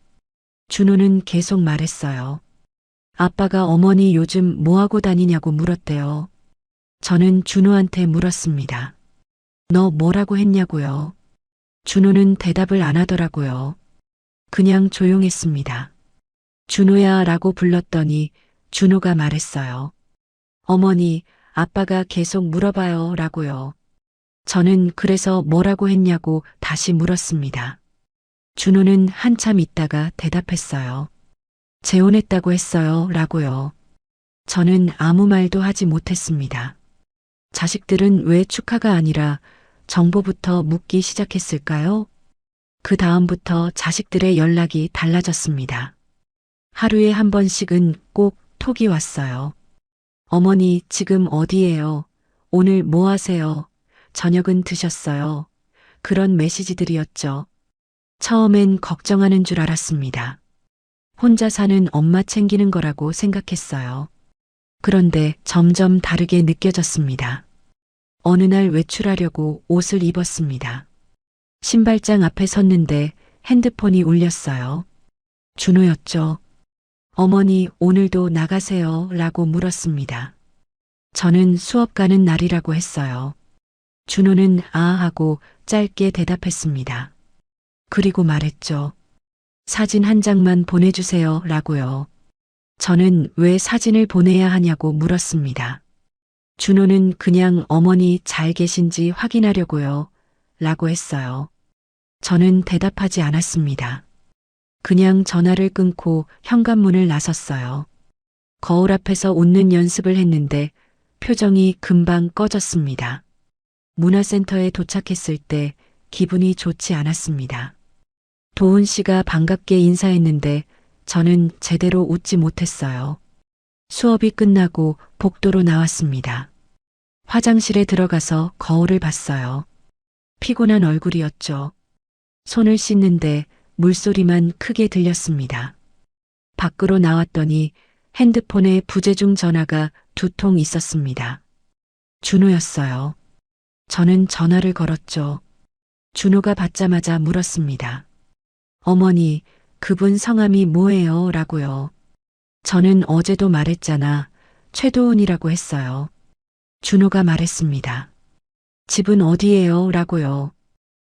[SPEAKER 2] 준호는 계속 말했어요. 아빠가 어머니 요즘 뭐하고 다니냐고 물었대요. 저는 준호한테 물었습니다. 너 뭐라고 했냐고요. 준호는 대답을 안 하더라고요. 그냥 조용했습니다. 준호야 라고 불렀더니 준호가 말했어요. 어머니, 아빠가 계속 물어봐요. 라고요. 저는 그래서 뭐라고 했냐고 다시 물었습니다. 준호는 한참 있다가 대답했어요. 재혼했다고 했어요. 라고요. 저는 아무 말도 하지 못했습니다. 자식들은 왜 축하가 아니라 정보부터 묻기 시작했을까요? 그 다음부터 자식들의 연락이 달라졌습니다. 하루에 한 번씩은 꼭 톡이 왔어요. 어머니, 지금 어디예요? 오늘 뭐 하세요? 저녁은 드셨어요? 그런 메시지들이었죠. 처음엔 걱정하는 줄 알았습니다. 혼자 사는 엄마 챙기는 거라고 생각했어요. 그런데 점점 다르게 느껴졌습니다. 어느 날 외출하려고 옷을 입었습니다. 신발장 앞에 섰는데 핸드폰이 울렸어요. 준호였죠. 어머니, 오늘도 나가세요? 라고 물었습니다. 저는 수업 가는 날이라고 했어요. 준호는 아 하고 짧게 대답했습니다. 그리고 말했죠. 사진 한 장만 보내주세요. 라고요. 저는 왜 사진을 보내야 하냐고 물었습니다. 준호는 그냥 어머니 잘 계신지 확인하려고요. 라고 했어요. 저는 대답하지 않았습니다. 그냥 전화를 끊고 현관문을 나섰어요. 거울 앞에서 웃는 연습을 했는데 표정이 금방 꺼졌습니다. 문화센터에 도착했을 때 기분이 좋지 않았습니다. 도훈 씨가 반갑게 인사했는데 저는 제대로 웃지 못했어요. 수업이 끝나고 복도로 나왔습니다. 화장실에 들어가서 거울을 봤어요. 피곤한 얼굴이었죠. 손을 씻는데 물소리만 크게 들렸습니다. 밖으로 나왔더니 핸드폰에 부재중 전화가 2통 있었습니다. 준호였어요. 저는 전화를 걸었죠. 준호가 받자마자 물었습니다. 어머니, 그분 성함이 뭐예요? 라고요. 저는 어제도 말했잖아. 최도훈이라고 했어요. 준호가 말했습니다. 집은 어디예요? 라고요.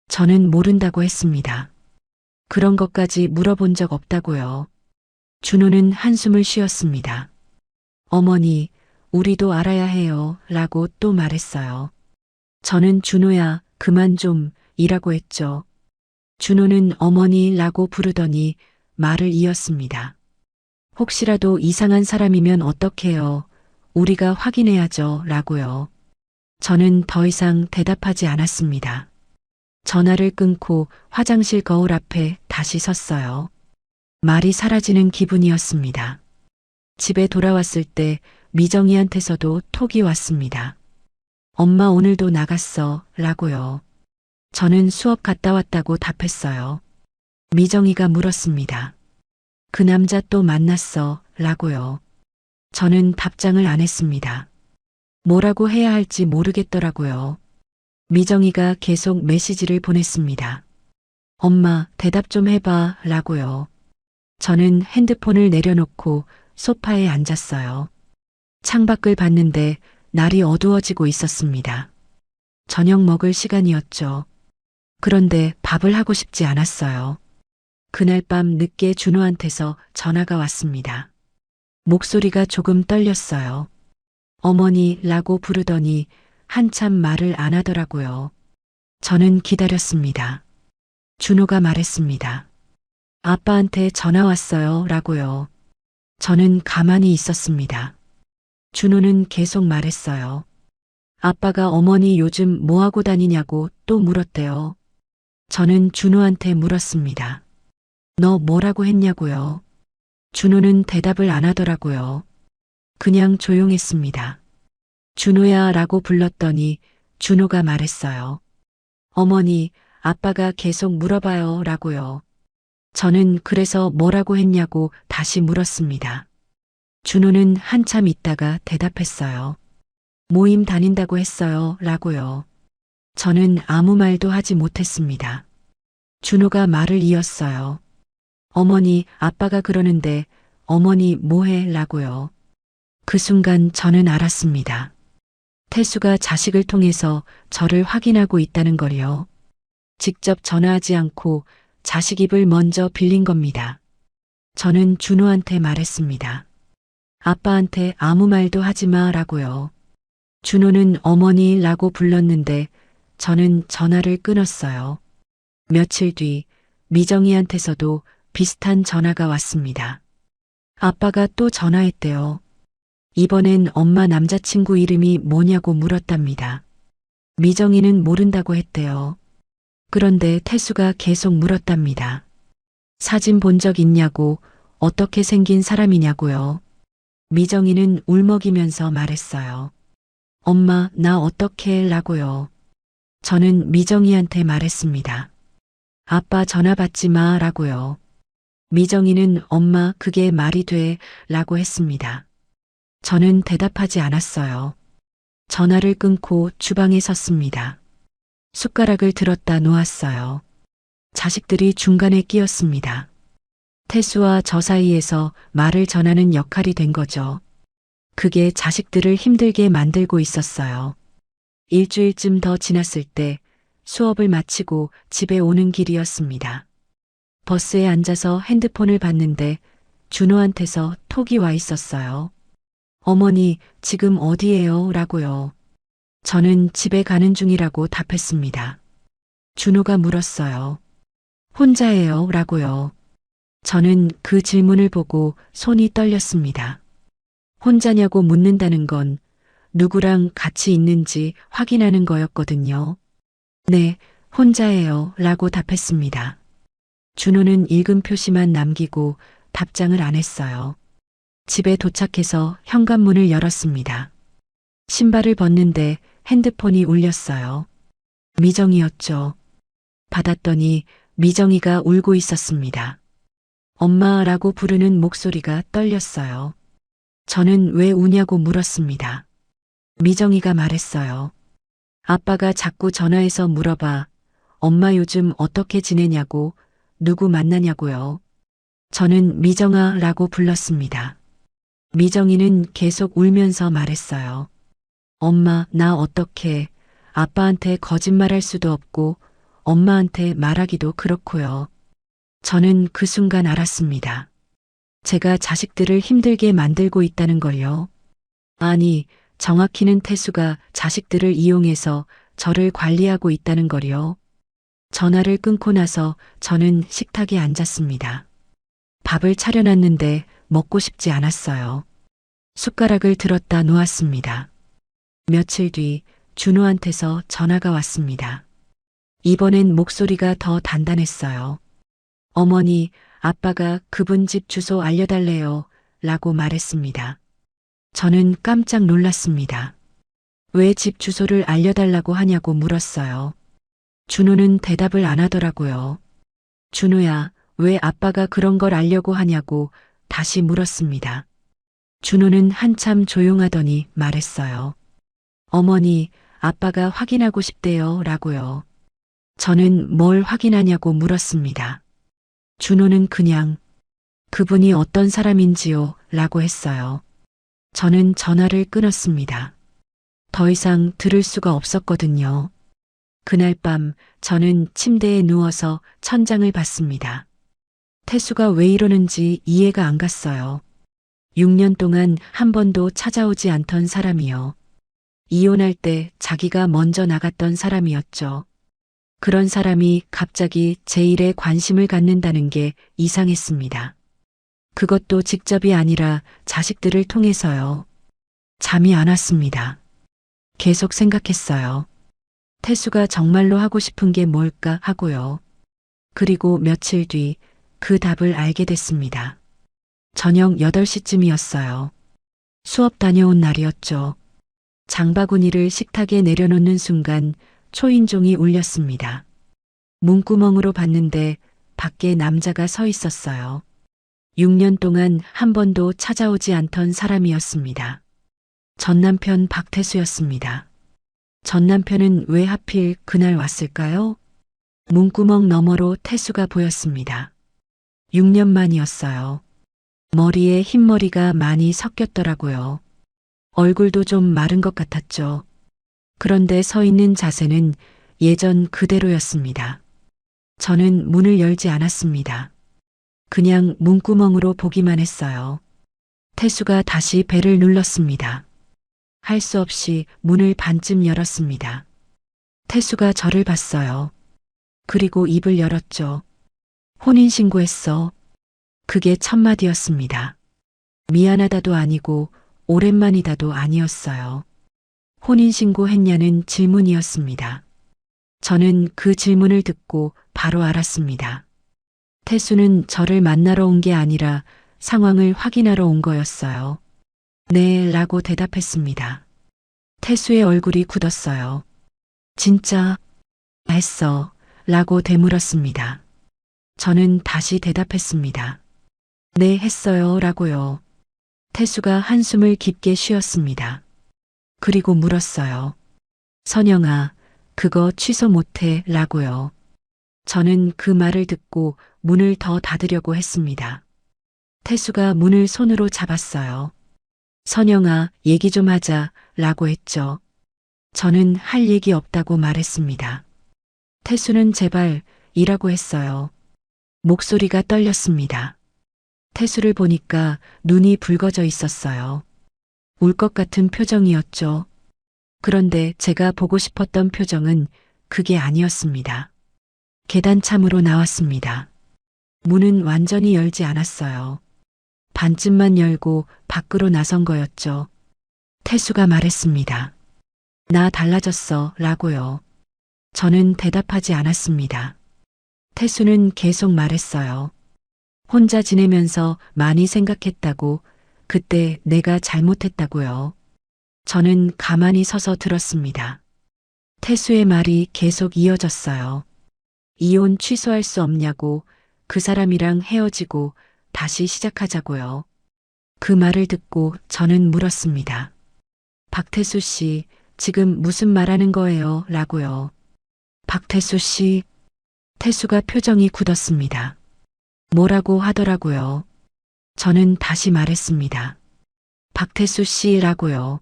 [SPEAKER 2] 저는 모른다고 했습니다. 그런 것까지 물어본 적 없다고요. 준호는 한숨을 쉬었습니다. 어머니, 우리도 알아야 해요. 라고 또 말했어요. 저는 준호야, 그만 좀, 이라고 했죠. 준호는 어머니라고 부르더니 말을 이었습니다. 혹시라도 이상한 사람이면 어떡해요? 우리가 확인해야죠. 라고요. 저는 더 이상 대답하지 않았습니다. 전화를 끊고 화장실 거울 앞에 다시 섰어요. 말이 사라지는 기분이었습니다. 집에 돌아왔을 때 미정이한테서도 톡이 왔습니다. 엄마 오늘도 나갔어. 라고요. 저는 수업 갔다 왔다고 답했어요. 미정이가 물었습니다. 그 남자 또 만났어. 라고요. 저는 답장을 안 했습니다. 뭐라고 해야 할지 모르겠더라고요. 미정이가 계속 메시지를 보냈습니다. 엄마, 대답 좀 해봐. 라고요. 저는 핸드폰을 내려놓고 소파에 앉았어요. 창밖을 봤는데 날이 어두워지고 있었습니다. 저녁 먹을 시간이었죠. 그런데 밥을 하고 싶지 않았어요. 그날 밤 늦게 준호한테서 전화가 왔습니다. 목소리가 조금 떨렸어요. 어머니라고 부르더니 한참 말을 안 하더라고요. 저는 기다렸습니다. 준호가 말했습니다. 아빠한테 전화 왔어요. 라고요. 저는 가만히 있었습니다. 준호는 계속 말했어요. 아빠가 어머니 요즘 뭐하고 다니냐고 또 물었대요. 저는 준호한테 물었습니다. 너 뭐라고 했냐고요. 준호는 대답을 안 하더라고요. 그냥 조용했습니다. 준호야 라고 불렀더니 준호가 말했어요. 어머니, 아빠가 계속 물어봐요. 라고요. 저는 그래서 뭐라고 했냐고 다시 물었습니다. 준호는 한참 있다가 대답했어요. 모임 다닌다고 했어요. 라고요. 저는 아무 말도 하지 못했습니다. 준호가 말을 이었어요. 어머니, 아빠가 그러는데 어머니 뭐해? 라고요. 그 순간 저는 알았습니다. 태수가 자식을 통해서 저를 확인하고 있다는 걸요. 직접 전화하지 않고 자식 입을 먼저 빌린 겁니다. 저는 준호한테 말했습니다. 아빠한테 아무 말도 하지 마. 라고요. 준호는 어머니라고 불렀는데 저는 전화를 끊었어요. 며칠 뒤 미정이한테서도 비슷한 전화가 왔습니다. 아빠가 또 전화했대요. 이번엔 엄마 남자친구 이름이 뭐냐고 물었답니다. 미정이는 모른다고 했대요. 그런데 태수가 계속 물었답니다. 사진 본 적 있냐고, 어떻게 생긴 사람이냐고요. 미정이는 울먹이면서 말했어요. 엄마, 나 어떻게 라고요. 저는 미정이한테 말했습니다. 아빠 전화 받지 마 라고요. 미정이는 엄마 그게 말이 돼 라고 했습니다. 저는 대답하지 않았어요. 전화를 끊고 주방에 섰습니다. 숟가락을 들었다 놓았어요. 자식들이 중간에 끼었습니다. 태수와 저 사이에서 말을 전하는 역할이 된 거죠. 그게 자식들을 힘들게 만들고 있었어요. 일주일쯤 더 지났을 때 수업을 마치고 집에 오는 길이었습니다. 버스에 앉아서 핸드폰을 봤는데 준호한테서 톡이 와 있었어요. 어머니, 지금 어디예요? 라고요. 저는 집에 가는 중이라고 답했습니다. 준호가 물었어요. 혼자예요? 라고요. 저는 그 질문을 보고 손이 떨렸습니다. 혼자냐고 묻는다는 건 누구랑 같이 있는지 확인하는 거였거든요. 네, 혼자예요. 라고 답했습니다. 준호는 읽은 표시만 남기고 답장을 안 했어요. 집에 도착해서 현관문을 열었습니다. 신발을 벗는데 핸드폰이 울렸어요. 미정이었죠. 받았더니 미정이가 울고 있었습니다. 엄마라고 부르는 목소리가 떨렸어요. 저는 왜 우냐고 물었습니다. 미정이가 말했어요. 아빠가 자꾸 전화해서 물어봐. 엄마 요즘 어떻게 지내냐고, 누구 만나냐고요. 저는 미정아라고 불렀습니다. 미정이는 계속 울면서 말했어요. 엄마, 나 어떻게 아빠한테 거짓말할 수도 없고 엄마한테 말하기도 그렇고요. 저는 그 순간 알았습니다. 제가 자식들을 힘들게 만들고 있다는 걸요. 아니, 정확히는 태수가 자식들을 이용해서 저를 관리하고 있다는 걸요. 전화를 끊고 나서 저는 식탁에 앉았습니다. 밥을 차려놨는데 먹고 싶지 않았어요. 숟가락을 들었다 놓았습니다. 며칠 뒤 준호한테서 전화가 왔습니다. 이번엔 목소리가 더 단단했어요. 어머니, 아빠가 그분 집 주소 알려달래요. 라고 말했습니다. 저는 깜짝 놀랐습니다. 왜 집 주소를 알려달라고 하냐고 물었어요. 준호는 대답을 안 하더라고요. 준호야, 왜 아빠가 그런 걸 알려고 하냐고 다시 물었습니다. 준호는 한참 조용하더니 말했어요. 어머니, 아빠가 확인하고 싶대요. 라고요. 저는 뭘 확인하냐고 물었습니다. 준호는 그냥 그분이 어떤 사람인지요. 라고 했어요. 저는 전화를 끊었습니다. 더 이상 들을 수가 없었거든요. 그날 밤 저는 침대에 누워서 천장을 봤습니다. 태수가 왜 이러는지 이해가 안 갔어요. 6년 동안 한 번도 찾아오지 않던 사람이요. 이혼할 때 자기가 먼저 나갔던 사람이었죠. 그런 사람이 갑자기 제 일에 관심을 갖는다는 게 이상했습니다. 그것도 직접이 아니라 자식들을 통해서요. 잠이 안 왔습니다. 계속 생각했어요. 태수가 정말로 하고 싶은 게 뭘까 하고요. 그리고 며칠 뒤 그 답을 알게 됐습니다. 저녁 8시쯤이었어요. 수업 다녀온 날이었죠. 장바구니를 식탁에 내려놓는 순간 초인종이 울렸습니다. 문구멍으로 봤는데 밖에 남자가 서 있었어요. 6년 동안 한 번도 찾아오지 않던 사람이었습니다. 전 남편 박태수였습니다. 전 남편은 왜 하필 그날 왔을까요? 문구멍 너머로 태수가 보였습니다. 6년 만이었어요. 머리에 흰머리가 많이 섞였더라고요. 얼굴도 좀 마른 것 같았죠. 그런데 서 있는 자세는 예전 그대로였습니다. 저는 문을 열지 않았습니다. 그냥 문구멍으로 보기만 했어요. 태수가 다시 벨을 눌렀습니다. 할 수 없이 문을 반쯤 열었습니다. 태수가 저를 봤어요. 그리고 입을 열었죠. 혼인신고했어. 그게 첫 마디였습니다. 미안하다도 아니고 오랜만이다도 아니었어요. 혼인신고했냐는 질문이었습니다. 저는 그 질문을 듣고 바로 알았습니다. 태수는 저를 만나러 온 게 아니라 상황을 확인하러 온 거였어요. 네, 라고 대답했습니다. 태수의 얼굴이 굳었어요. 진짜 했어, 라고 되물었습니다. 저는 다시 대답했습니다. 네, 했어요, 라고요. 태수가 한숨을 깊게 쉬었습니다. 그리고 물었어요. 선영아, 그거 취소 못해, 라고요. 저는 그 말을 듣고 문을 더 닫으려고 했습니다. 태수가 문을 손으로 잡았어요. 선영아, 얘기 좀 하자, 라고 했죠. 저는 할 얘기 없다고 말했습니다. 태수는 제발, 이라고 했어요. 목소리가 떨렸습니다. 태수를 보니까 눈이 붉어져 있었어요. 울 것 같은 표정이었죠. 그런데 제가 보고 싶었던 표정은 그게 아니었습니다. 계단참으로 나왔습니다. 문은 완전히 열지 않았어요. 반쯤만 열고 밖으로 나선 거였죠. 태수가 말했습니다. 나 달라졌어, 라고요. 저는 대답하지 않았습니다. 태수는 계속 말했어요. 혼자 지내면서 많이 생각했다고, 그때 내가 잘못했다고요. 저는 가만히 서서 들었습니다. 태수의 말이 계속 이어졌어요. 이혼 취소할 수 없냐고, 그 사람이랑 헤어지고 다시 시작하자고요. 그 말을 듣고 저는 물었습니다. 박태수 씨, 지금 무슨 말하는 거예요? 라고요. 박태수 씨, 태수가 표정이 굳었습니다. 뭐라고 하더라고요. 저는 다시 말했습니다. 박태수 씨라고요.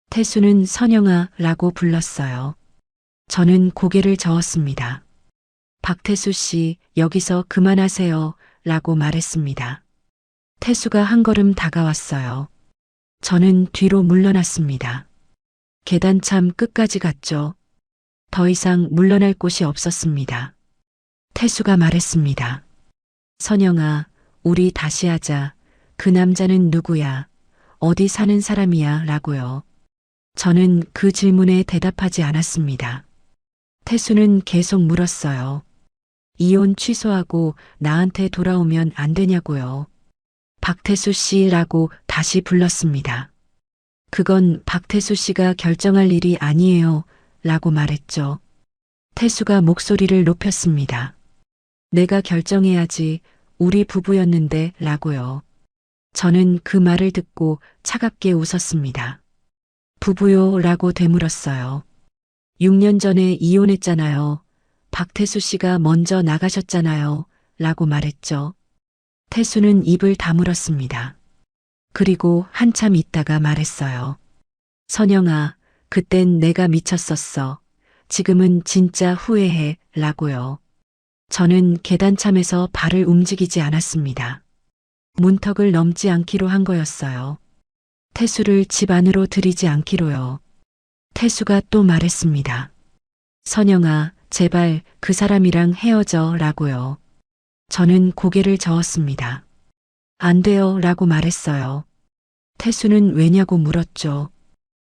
[SPEAKER 2] 태수는 선영아라고 불렀어요. 저는 고개를 저었습니다. 박태수 씨, 여기서 그만하세요. 라고 말했습니다. 태수가 한 걸음 다가왔어요. 저는 뒤로 물러났습니다. 계단 참 끝까지 갔죠. 더 이상 물러날 곳이 없었습니다. 태수가 말했습니다. 선영아, 우리 다시 하자. 그 남자는 누구야? 어디 사는 사람이야? 라고요. 저는 그 질문에 대답하지 않았습니다. 태수는 계속 물었어요. 이혼 취소하고 나한테 돌아오면 안 되냐고요. 박태수 씨라고 다시 불렀습니다. 그건 박태수 씨가 결정할 일이 아니에요. 라고 말했죠. 태수가 목소리를 높였습니다. 내가 결정해야지. 우리 부부였는데 라고요. 저는 그 말을 듣고 차갑게 웃었습니다. 부부요? 라고 되물었어요. 6년 전에 이혼했잖아요. 박태수 씨가 먼저 나가셨잖아요. 라고 말했죠. 태수는 입을 다물었습니다. 그리고 한참 있다가 말했어요. 선영아, 그땐 내가 미쳤었어. 지금은 진짜 후회해. 라고요. 저는 계단참에서 발을 움직이지 않았습니다. 문턱을 넘지 않기로 한 거였어요. 태수를 집 안으로 들이지 않기로요. 태수가 또 말했습니다. 선영아, 제발 그 사람이랑 헤어져. 라고요. 저는 고개를 저었습니다. 안 돼요. 라고 말했어요. 태수는 왜냐고 물었죠.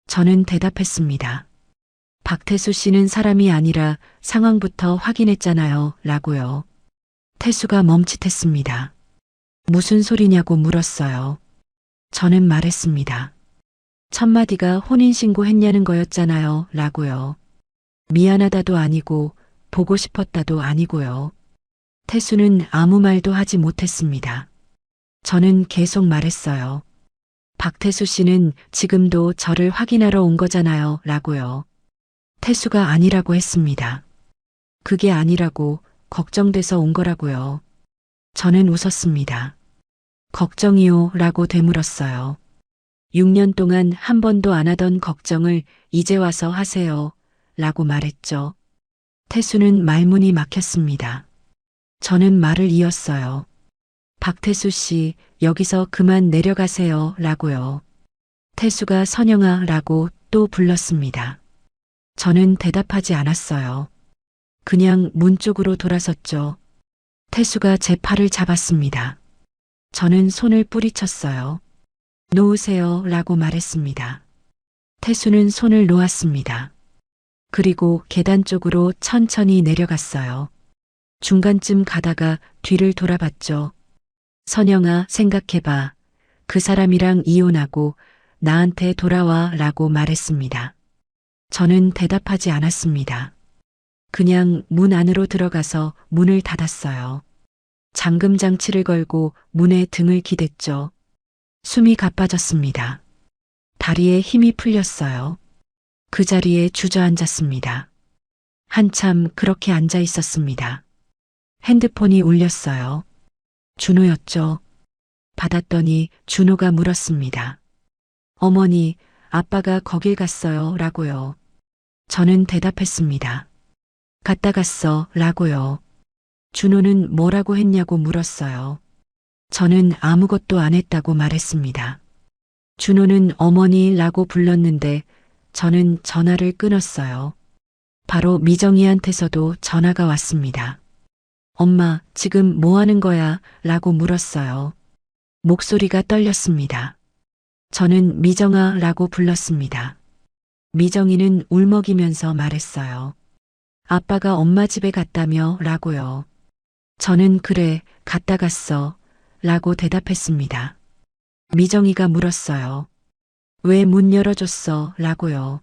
[SPEAKER 2] 저는 대답했습니다. 박태수 씨는 사람이 아니라 상황부터 확인했잖아요. 라고요. 태수가 멈칫했습니다. 무슨 소리냐고 물었어요. 저는 말했습니다. 첫마디가 혼인신고 했냐는 거였잖아요. 라고요. 미안하다도 아니고 보고 싶었다도 아니고요. 태수는 아무 말도 하지 못했습니다. 저는 계속 말했어요. 박태수 씨는 지금도 저를 확인하러 온 거잖아요. 라고요. 태수가 아니라고 했습니다. 그게 아니라고 걱정돼서 온 거라고요. 저는 웃었습니다. 걱정이요? 라고 되물었어요. 6년 동안 한 번도 안 하던 걱정을 이제 와서 하세요. 라고 말했죠. 태수는 말문이 막혔습니다. 저는 말을 이었어요. 박태수 씨, 여기서 그만 내려가세요. 라고요. 태수가 선영아 라고 또 불렀습니다. 저는 대답하지 않았어요. 그냥 문 쪽으로 돌아섰죠. 태수가 제 팔을 잡았습니다. 저는 손을 뿌리쳤어요. 놓으세요. 라고 말했습니다. 태수는 손을 놓았습니다. 그리고 계단 쪽으로 천천히 내려갔어요. 중간쯤 가다가 뒤를 돌아봤죠. 선영아, 생각해봐. 그 사람이랑 이혼하고 나한테 돌아와. 라고 말했습니다. 저는 대답하지 않았습니다. 그냥 문 안으로 들어가서 문을 닫았어요. 잠금 장치를 걸고 문에 등을 기댔죠. 숨이 가빠졌습니다. 다리에 힘이 풀렸어요. 그 자리에 주저앉았습니다. 한참 그렇게 앉아 있었습니다. 핸드폰이 울렸어요. 준호였죠. 받았더니 준호가 물었습니다. 어머니, 아빠가 거길 갔어요. 라고요. 저는 대답했습니다. 갔다 갔어. 라고요. 준호는 뭐라고 했냐고 물었어요. 저는 아무것도 안 했다고 말했습니다. 준호는 어머니라고 불렀는데 저는 전화를 끊었어요. 바로 미정이한테서도 전화가 왔습니다. 엄마, 지금 뭐 하는 거야? 라고 물었어요. 목소리가 떨렸습니다. 저는 미정아 라고 불렀습니다. 미정이는 울먹이면서 말했어요. 아빠가 엄마 집에 갔다며 라고요. 저는 그래, 갔다 갔어. 라고 대답했습니다. 미정이가 물었어요. 왜 문 열어줬어? 라고요.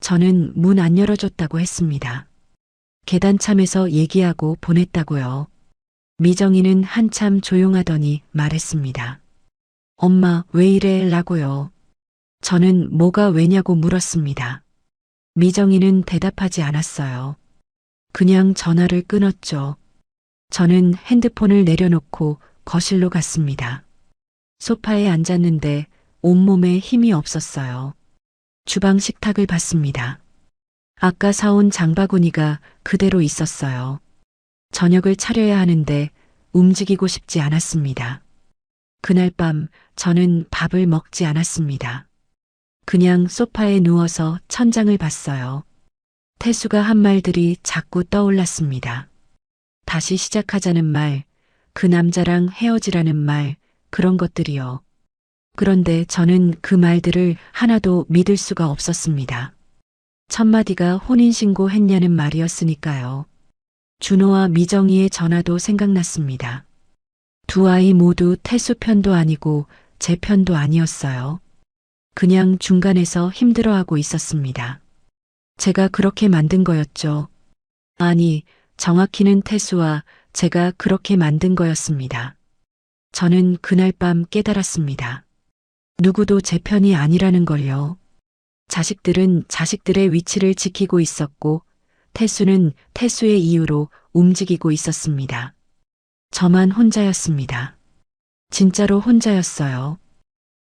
[SPEAKER 2] 저는 문 안 열어줬다고 했습니다. 계단참에서 얘기하고 보냈다고요. 미정이는 한참 조용하더니 말했습니다. 엄마, 왜 이래? 라고요. 저는 뭐가 왜냐고 물었습니다. 미정이는 대답하지 않았어요. 그냥 전화를 끊었죠. 저는 핸드폰을 내려놓고 거실로 갔습니다. 소파에 앉았는데 온몸에 힘이 없었어요. 주방 식탁을 봤습니다. 아까 사온 장바구니가 그대로 있었어요. 저녁을 차려야 하는데 움직이고 싶지 않았습니다. 그날 밤 저는 밥을 먹지 않았습니다. 그냥 소파에 누워서 천장을 봤어요. 태수가 한 말들이 자꾸 떠올랐습니다. 다시 시작하자는 말, 그 남자랑 헤어지라는 말, 그런 것들이요. 그런데 저는 그 말들을 하나도 믿을 수가 없었습니다. 첫마디가 혼인신고 했냐는 말이었으니까요. 준호와 미정이의 전화도 생각났습니다. 두 아이 모두 태수 편도 아니고 제 편도 아니었어요. 그냥 중간에서 힘들어하고 있었습니다. 제가 그렇게 만든 거였죠. 아니, 정확히는 태수와 제가 그렇게 만든 거였습니다. 저는 그날 밤 깨달았습니다. 누구도 제 편이 아니라는 걸요. 자식들은 자식들의 위치를 지키고 있었고 태수는 태수의 이유로 움직이고 있었습니다. 저만 혼자였습니다. 진짜로 혼자였어요.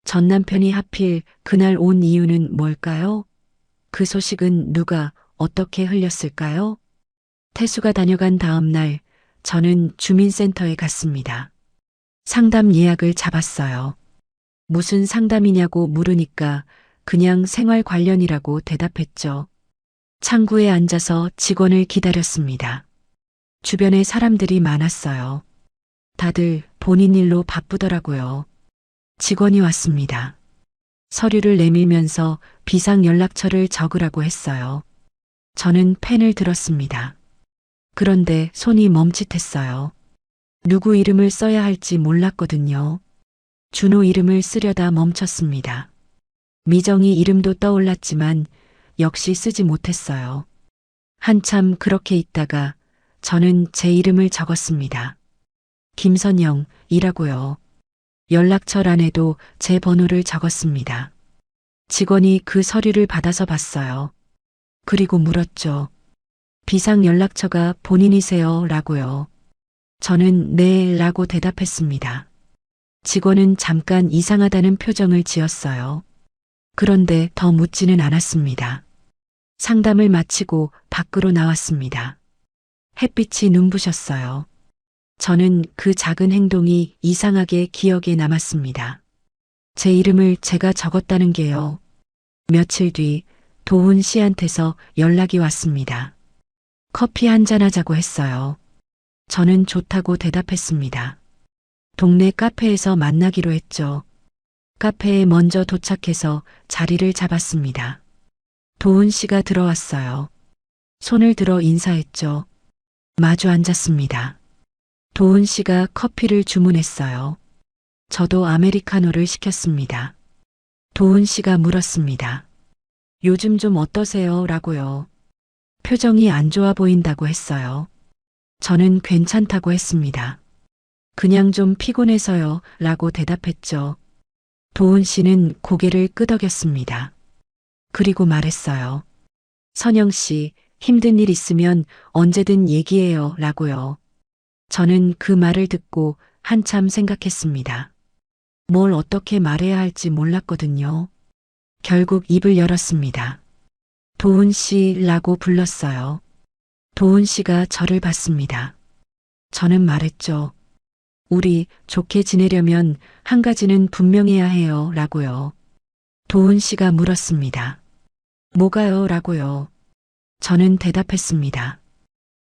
[SPEAKER 2] 전 남편이 하필 그날 온 이유는 뭘까요? 그 소식은 누가 어떻게 흘렸을까요? 태수가 다녀간 다음 날 저는 주민센터에 갔습니다. 상담 예약을 잡았어요. 무슨 상담이냐고 물으니까 그냥 생활 관련이라고 대답했죠. 창구에 앉아서 직원을 기다렸습니다. 주변에 사람들이 많았어요. 다들 본인 일로 바쁘더라고요. 직원이 왔습니다. 서류를 내밀면서 비상연락처를 적으라고 했어요. 저는 펜을 들었습니다. 그런데 손이 멈칫했어요. 누구 이름을 써야 할지 몰랐거든요. 준호 이름을 쓰려다 멈췄습니다. 미정이 이름도 떠올랐지만 역시 쓰지 못했어요. 한참 그렇게 있다가 저는 제 이름을 적었습니다. 김선영이라고요. 연락처란에도 제 번호를 적었습니다. 직원이 그 서류를 받아서 봤어요. 그리고 물었죠. 비상연락처가 본인이세요? 라고요. 저는 네 라고 대답했습니다. 직원은 잠깐 이상하다는 표정을 지었어요. 그런데 더 묻지는 않았습니다. 상담을 마치고 밖으로 나왔습니다. 햇빛이 눈부셨어요. 저는 그 작은 행동이 이상하게 기억에 남았습니다. 제 이름을 제가 적었다는 게요. 며칠 뒤 도훈 씨한테서 연락이 왔습니다. 커피 한잔 하자고 했어요. 저는 좋다고 대답했습니다. 동네 카페에서 만나기로 했죠. 카페에 먼저 도착해서 자리를 잡았습니다. 도훈 씨가 들어왔어요. 손을 들어 인사했죠. 마주 앉았습니다. 도훈 씨가 커피를 주문했어요. 저도 아메리카노를 시켰습니다. 도훈 씨가 물었습니다. 요즘 좀 어떠세요? 라고요. 표정이 안 좋아 보인다고 했어요. 저는 괜찮다고 했습니다. 그냥 좀 피곤해서요. 라고 대답했죠. 도훈 씨는 고개를 끄덕였습니다. 그리고 말했어요. 선영 씨, 힘든 일 있으면 언제든 얘기해요. 라고요. 저는 그 말을 듣고 한참 생각했습니다. 뭘 어떻게 말해야 할지 몰랐거든요. 결국 입을 열었습니다. 도훈 씨라고 불렀어요. 도훈 씨가 저를 봤습니다. 저는 말했죠. 우리 좋게 지내려면 한 가지는 분명해야 해요. 라고요. 도훈 씨가 물었습니다. 뭐가요? 라고요. 저는 대답했습니다.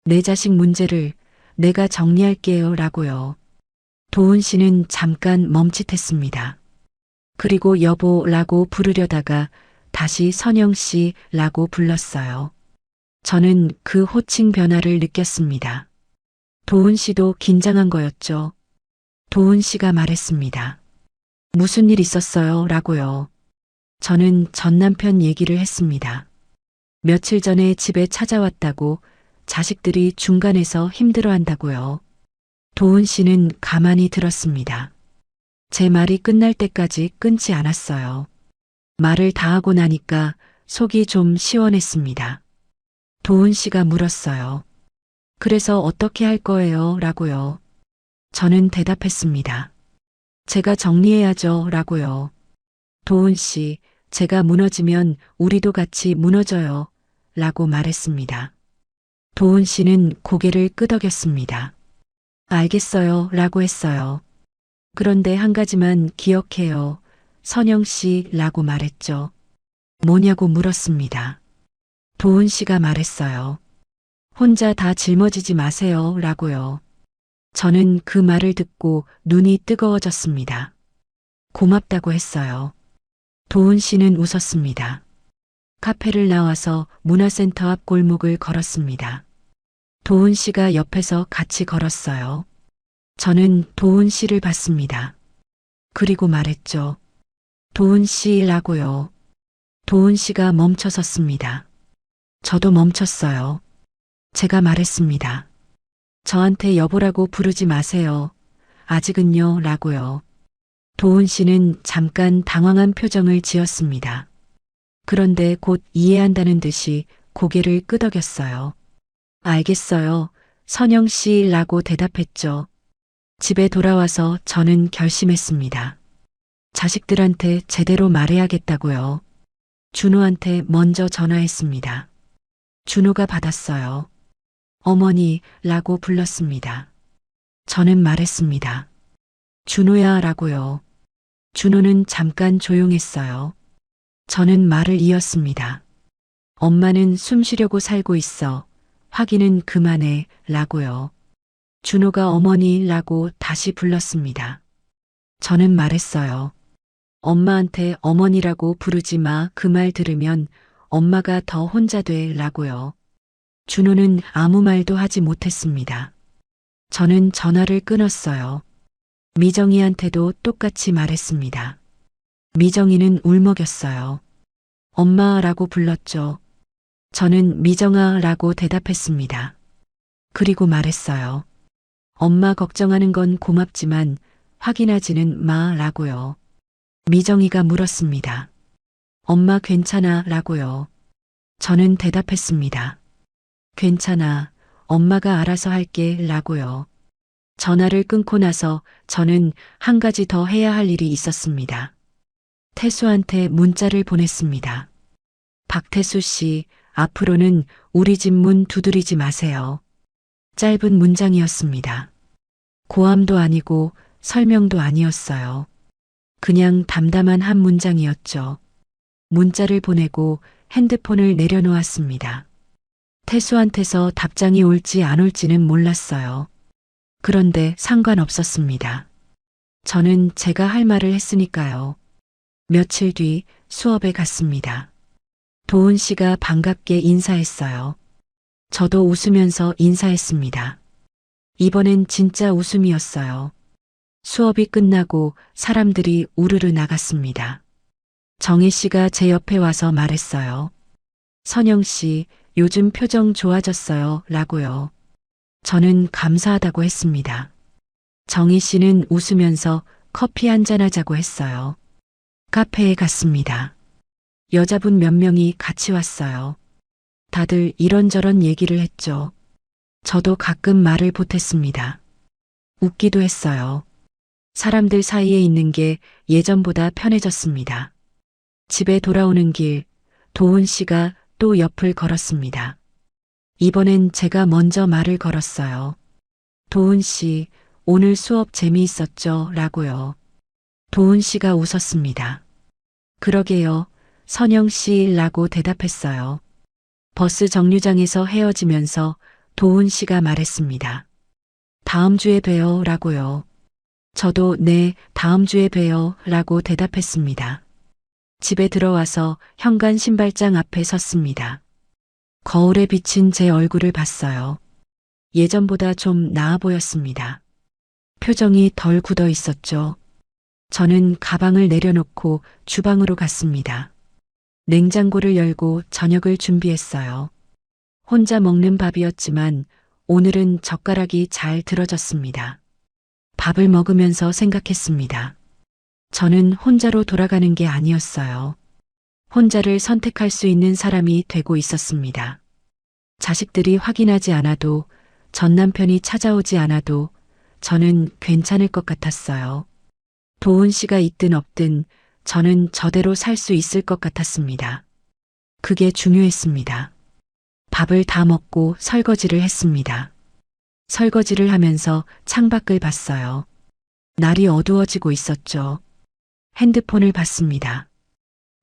[SPEAKER 2] 내 자식 문제를 내가 정리할게요. 라고요. 도훈 씨는 잠깐 멈칫했습니다. 그리고 여보라고 부르려다가 다시 선영 씨라고 불렀어요. 저는 그 호칭 변화를 느꼈습니다. 도훈 씨도 긴장한 거였죠. 도훈 씨가 말했습니다. 무슨 일 있었어요? 라고요. 저는 전 남편 얘기를 했습니다. 며칠 전에 집에 찾아왔다고 자식들이 중간에서 힘들어한다고요. 도훈 씨는 가만히 들었습니다. 제 말이 끝날 때까지 끊지 않았어요. 말을 다 하고 나니까 속이 좀 시원했습니다. 도훈 씨가 물었어요. 그래서 어떻게 할 거예요? 라고요. 저는 대답했습니다. 제가 정리해야죠. 라고요. 도훈 씨, 제가 무너지면 우리도 같이 무너져요. 라고 말했습니다. 도훈 씨는 고개를 끄덕였습니다. 알겠어요. 라고 했어요. 그런데 한 가지만 기억해요. 선영 씨 라고 말했죠. 뭐냐고 물었습니다. 도훈 씨가 말했어요. 혼자 다 짊어지지 마세요. 라고요. 저는 그 말을 듣고 눈이 뜨거워졌습니다. 고맙다고 했어요. 도훈 씨는 웃었습니다. 카페를 나와서 문화센터 앞 골목을 걸었습니다. 도훈 씨가 옆에서 같이 걸었어요. 저는 도훈 씨를 봤습니다. 그리고 말했죠. 도훈 씨라고요. 도훈 씨가 멈춰 섰습니다. 저도 멈췄어요. 제가 말했습니다. 저한테 여보라고 부르지 마세요. 아직은요. 라고요. 도훈 씨는 잠깐 당황한 표정을 지었습니다. 그런데 곧 이해한다는 듯이 고개를 끄덕였어요. 알겠어요. 선영 씨라고 대답했죠. 집에 돌아와서 저는 결심했습니다. 자식들한테 제대로 말해야겠다고요. 준호한테 먼저 전화했습니다. 준호가 받았어요. 어머니라고 불렀습니다. 저는 말했습니다. 준호야 라고요. 준호는 잠깐 조용했어요. 저는 말을 이었습니다. 엄마는 숨 쉬려고 살고 있어. 확인은 그만해 라고요. 준호가 어머니라고 다시 불렀습니다. 저는 말했어요. 엄마한테 어머니라고 부르지 마. 그 말 들으면 엄마가 더 혼자 돼 라고요. 준호는 아무 말도 하지 못했습니다. 저는 전화를 끊었어요. 미정이한테도 똑같이 말했습니다. 미정이는 울먹였어요. 엄마라고 불렀죠. 저는 미정아라고 대답했습니다. 그리고 말했어요. 엄마 걱정하는 건 고맙지만 확인하지는 마라고요. 미정이가 물었습니다. 엄마 괜찮아 라고요. 저는 대답했습니다. 괜찮아. 엄마가 알아서 할게 라고요. 전화를 끊고 나서 저는 한 가지 더 해야 할 일이 있었습니다. 태수한테 문자를 보냈습니다. 박태수 씨, 앞으로는 우리 집 문 두드리지 마세요. 짧은 문장이었습니다. 고함도 아니고 설명도 아니었어요. 그냥 담담한 한 문장이었죠. 문자를 보내고 핸드폰을 내려놓았습니다. 태수한테서 답장이 올지 안 올지는 몰랐어요. 그런데 상관없었습니다. 저는 제가 할 말을 했으니까요. 며칠 뒤 수업에 갔습니다. 도훈 씨가 반갑게 인사했어요. 저도 웃으면서 인사했습니다. 이번엔 진짜 웃음이었어요. 수업이 끝나고 사람들이 우르르 나갔습니다. 정혜 씨가 제 옆에 와서 말했어요. 선영 씨, 요즘 표정 좋아졌어요. 라고요. 저는 감사하다고 했습니다. 정희 씨는 웃으면서 커피 한잔 하자고 했어요. 카페에 갔습니다. 여자분 몇 명이 같이 왔어요. 다들 이런저런 얘기를 했죠. 저도 가끔 말을 보탰습니다. 웃기도 했어요. 사람들 사이에 있는 게 예전보다 편해졌습니다. 집에 돌아오는 길, 도훈 씨가 또 옆을 걸었습니다. 이번엔 제가 먼저 말을 걸었어요. 도훈 씨, 오늘 수업 재미있었죠? 라고요. 도훈 씨가 웃었습니다. 그러게요. 선영 씨라고 대답했어요. 버스 정류장에서 헤어지면서 도훈 씨가 말했습니다. 다음 주에 봬요. 라고요. 저도 네, 다음 주에 봬요. 라고 대답했습니다. 집에 들어와서 현관 신발장 앞에 섰습니다. 거울에 비친 제 얼굴을 봤어요. 예전보다 좀 나아 보였습니다. 표정이 덜 굳어 있었죠. 저는 가방을 내려놓고 주방으로 갔습니다. 냉장고를 열고 저녁을 준비했어요. 혼자 먹는 밥이었지만 오늘은 젓가락이 잘 들어졌습니다. 밥을 먹으면서 생각했습니다. 저는 혼자로 돌아가는 게 아니었어요. 혼자를 선택할 수 있는 사람이 되고 있었습니다. 자식들이 확인하지 않아도, 전 남편이 찾아오지 않아도 저는 괜찮을 것 같았어요. 도훈 씨가 있든 없든 저는 저대로 살 수 있을 것 같았습니다. 그게 중요했습니다. 밥을 다 먹고 설거지를 했습니다. 설거지를 하면서 창밖을 봤어요. 날이 어두워지고 있었죠. 핸드폰을 봤습니다.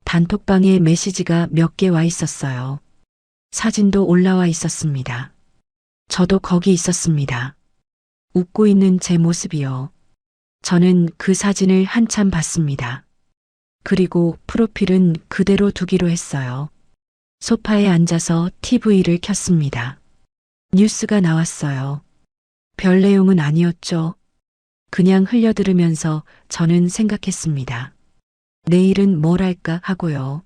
[SPEAKER 2] 단톡방에 메시지가 몇 개 와 있었어요. 사진도 올라와 있었습니다. 저도 거기 있었습니다. 웃고 있는 제 모습이요. 저는 그 사진을 한참 봤습니다. 그리고 프로필은 그대로 두기로 했어요. 소파에 앉아서 TV를 켰습니다. 뉴스가 나왔어요. 별 내용은 아니었죠. 그냥 흘려들으면서 저는 생각했습니다. 내일은 뭘 할까 하고요.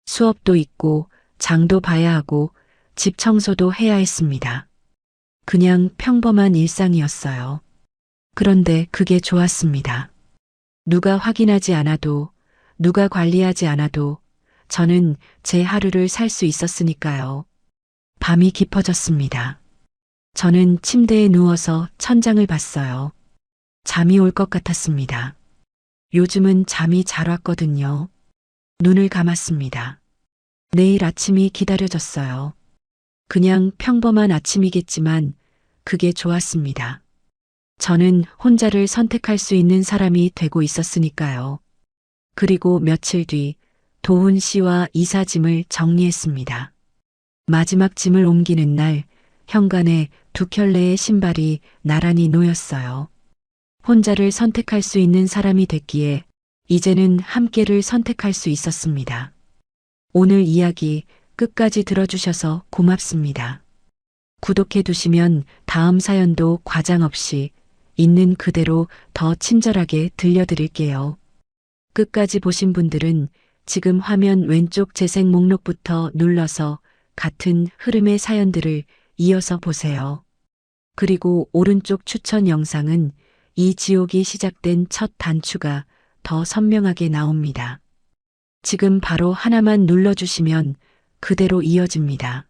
[SPEAKER 2] 수업도 있고 장도 봐야 하고 집 청소도 해야 했습니다. 그냥 평범한 일상이었어요. 그런데 그게 좋았습니다. 누가 확인하지 않아도, 누가 관리하지 않아도 저는 제 하루를 살 수 있었으니까요. 밤이 깊어졌습니다. 저는 침대에 누워서 천장을 봤어요. 잠이 올 것 같았습니다. 요즘은 잠이 잘 왔거든요. 눈을 감았습니다. 내일 아침이 기다려졌어요. 그냥 평범한 아침이겠지만 그게 좋았습니다. 저는 혼자를 선택할 수 있는 사람이 되고 있었으니까요. 그리고 며칠 뒤 도훈 씨와 이사 짐을 정리했습니다. 마지막 짐을 옮기는 날 현관에 두 켤레의 신발이 나란히 놓였어요. 혼자를 선택할 수 있는 사람이 됐기에 이제는 함께를 선택할 수 있었습니다. 오늘 이야기 끝까지 들어주셔서 고맙습니다. 구독해 두시면 다음 사연도 과장 없이 있는 그대로 더 친절하게 들려드릴게요. 끝까지 보신 분들은 지금 화면 왼쪽 재생 목록부터 눌러서 같은 흐름의 사연들을 이어서 보세요. 그리고 오른쪽 추천 영상은 이 지옥이 시작된 첫 단추가 더 선명하게 나옵니다. 지금 바로 하나만 눌러주시면 그대로 이어집니다.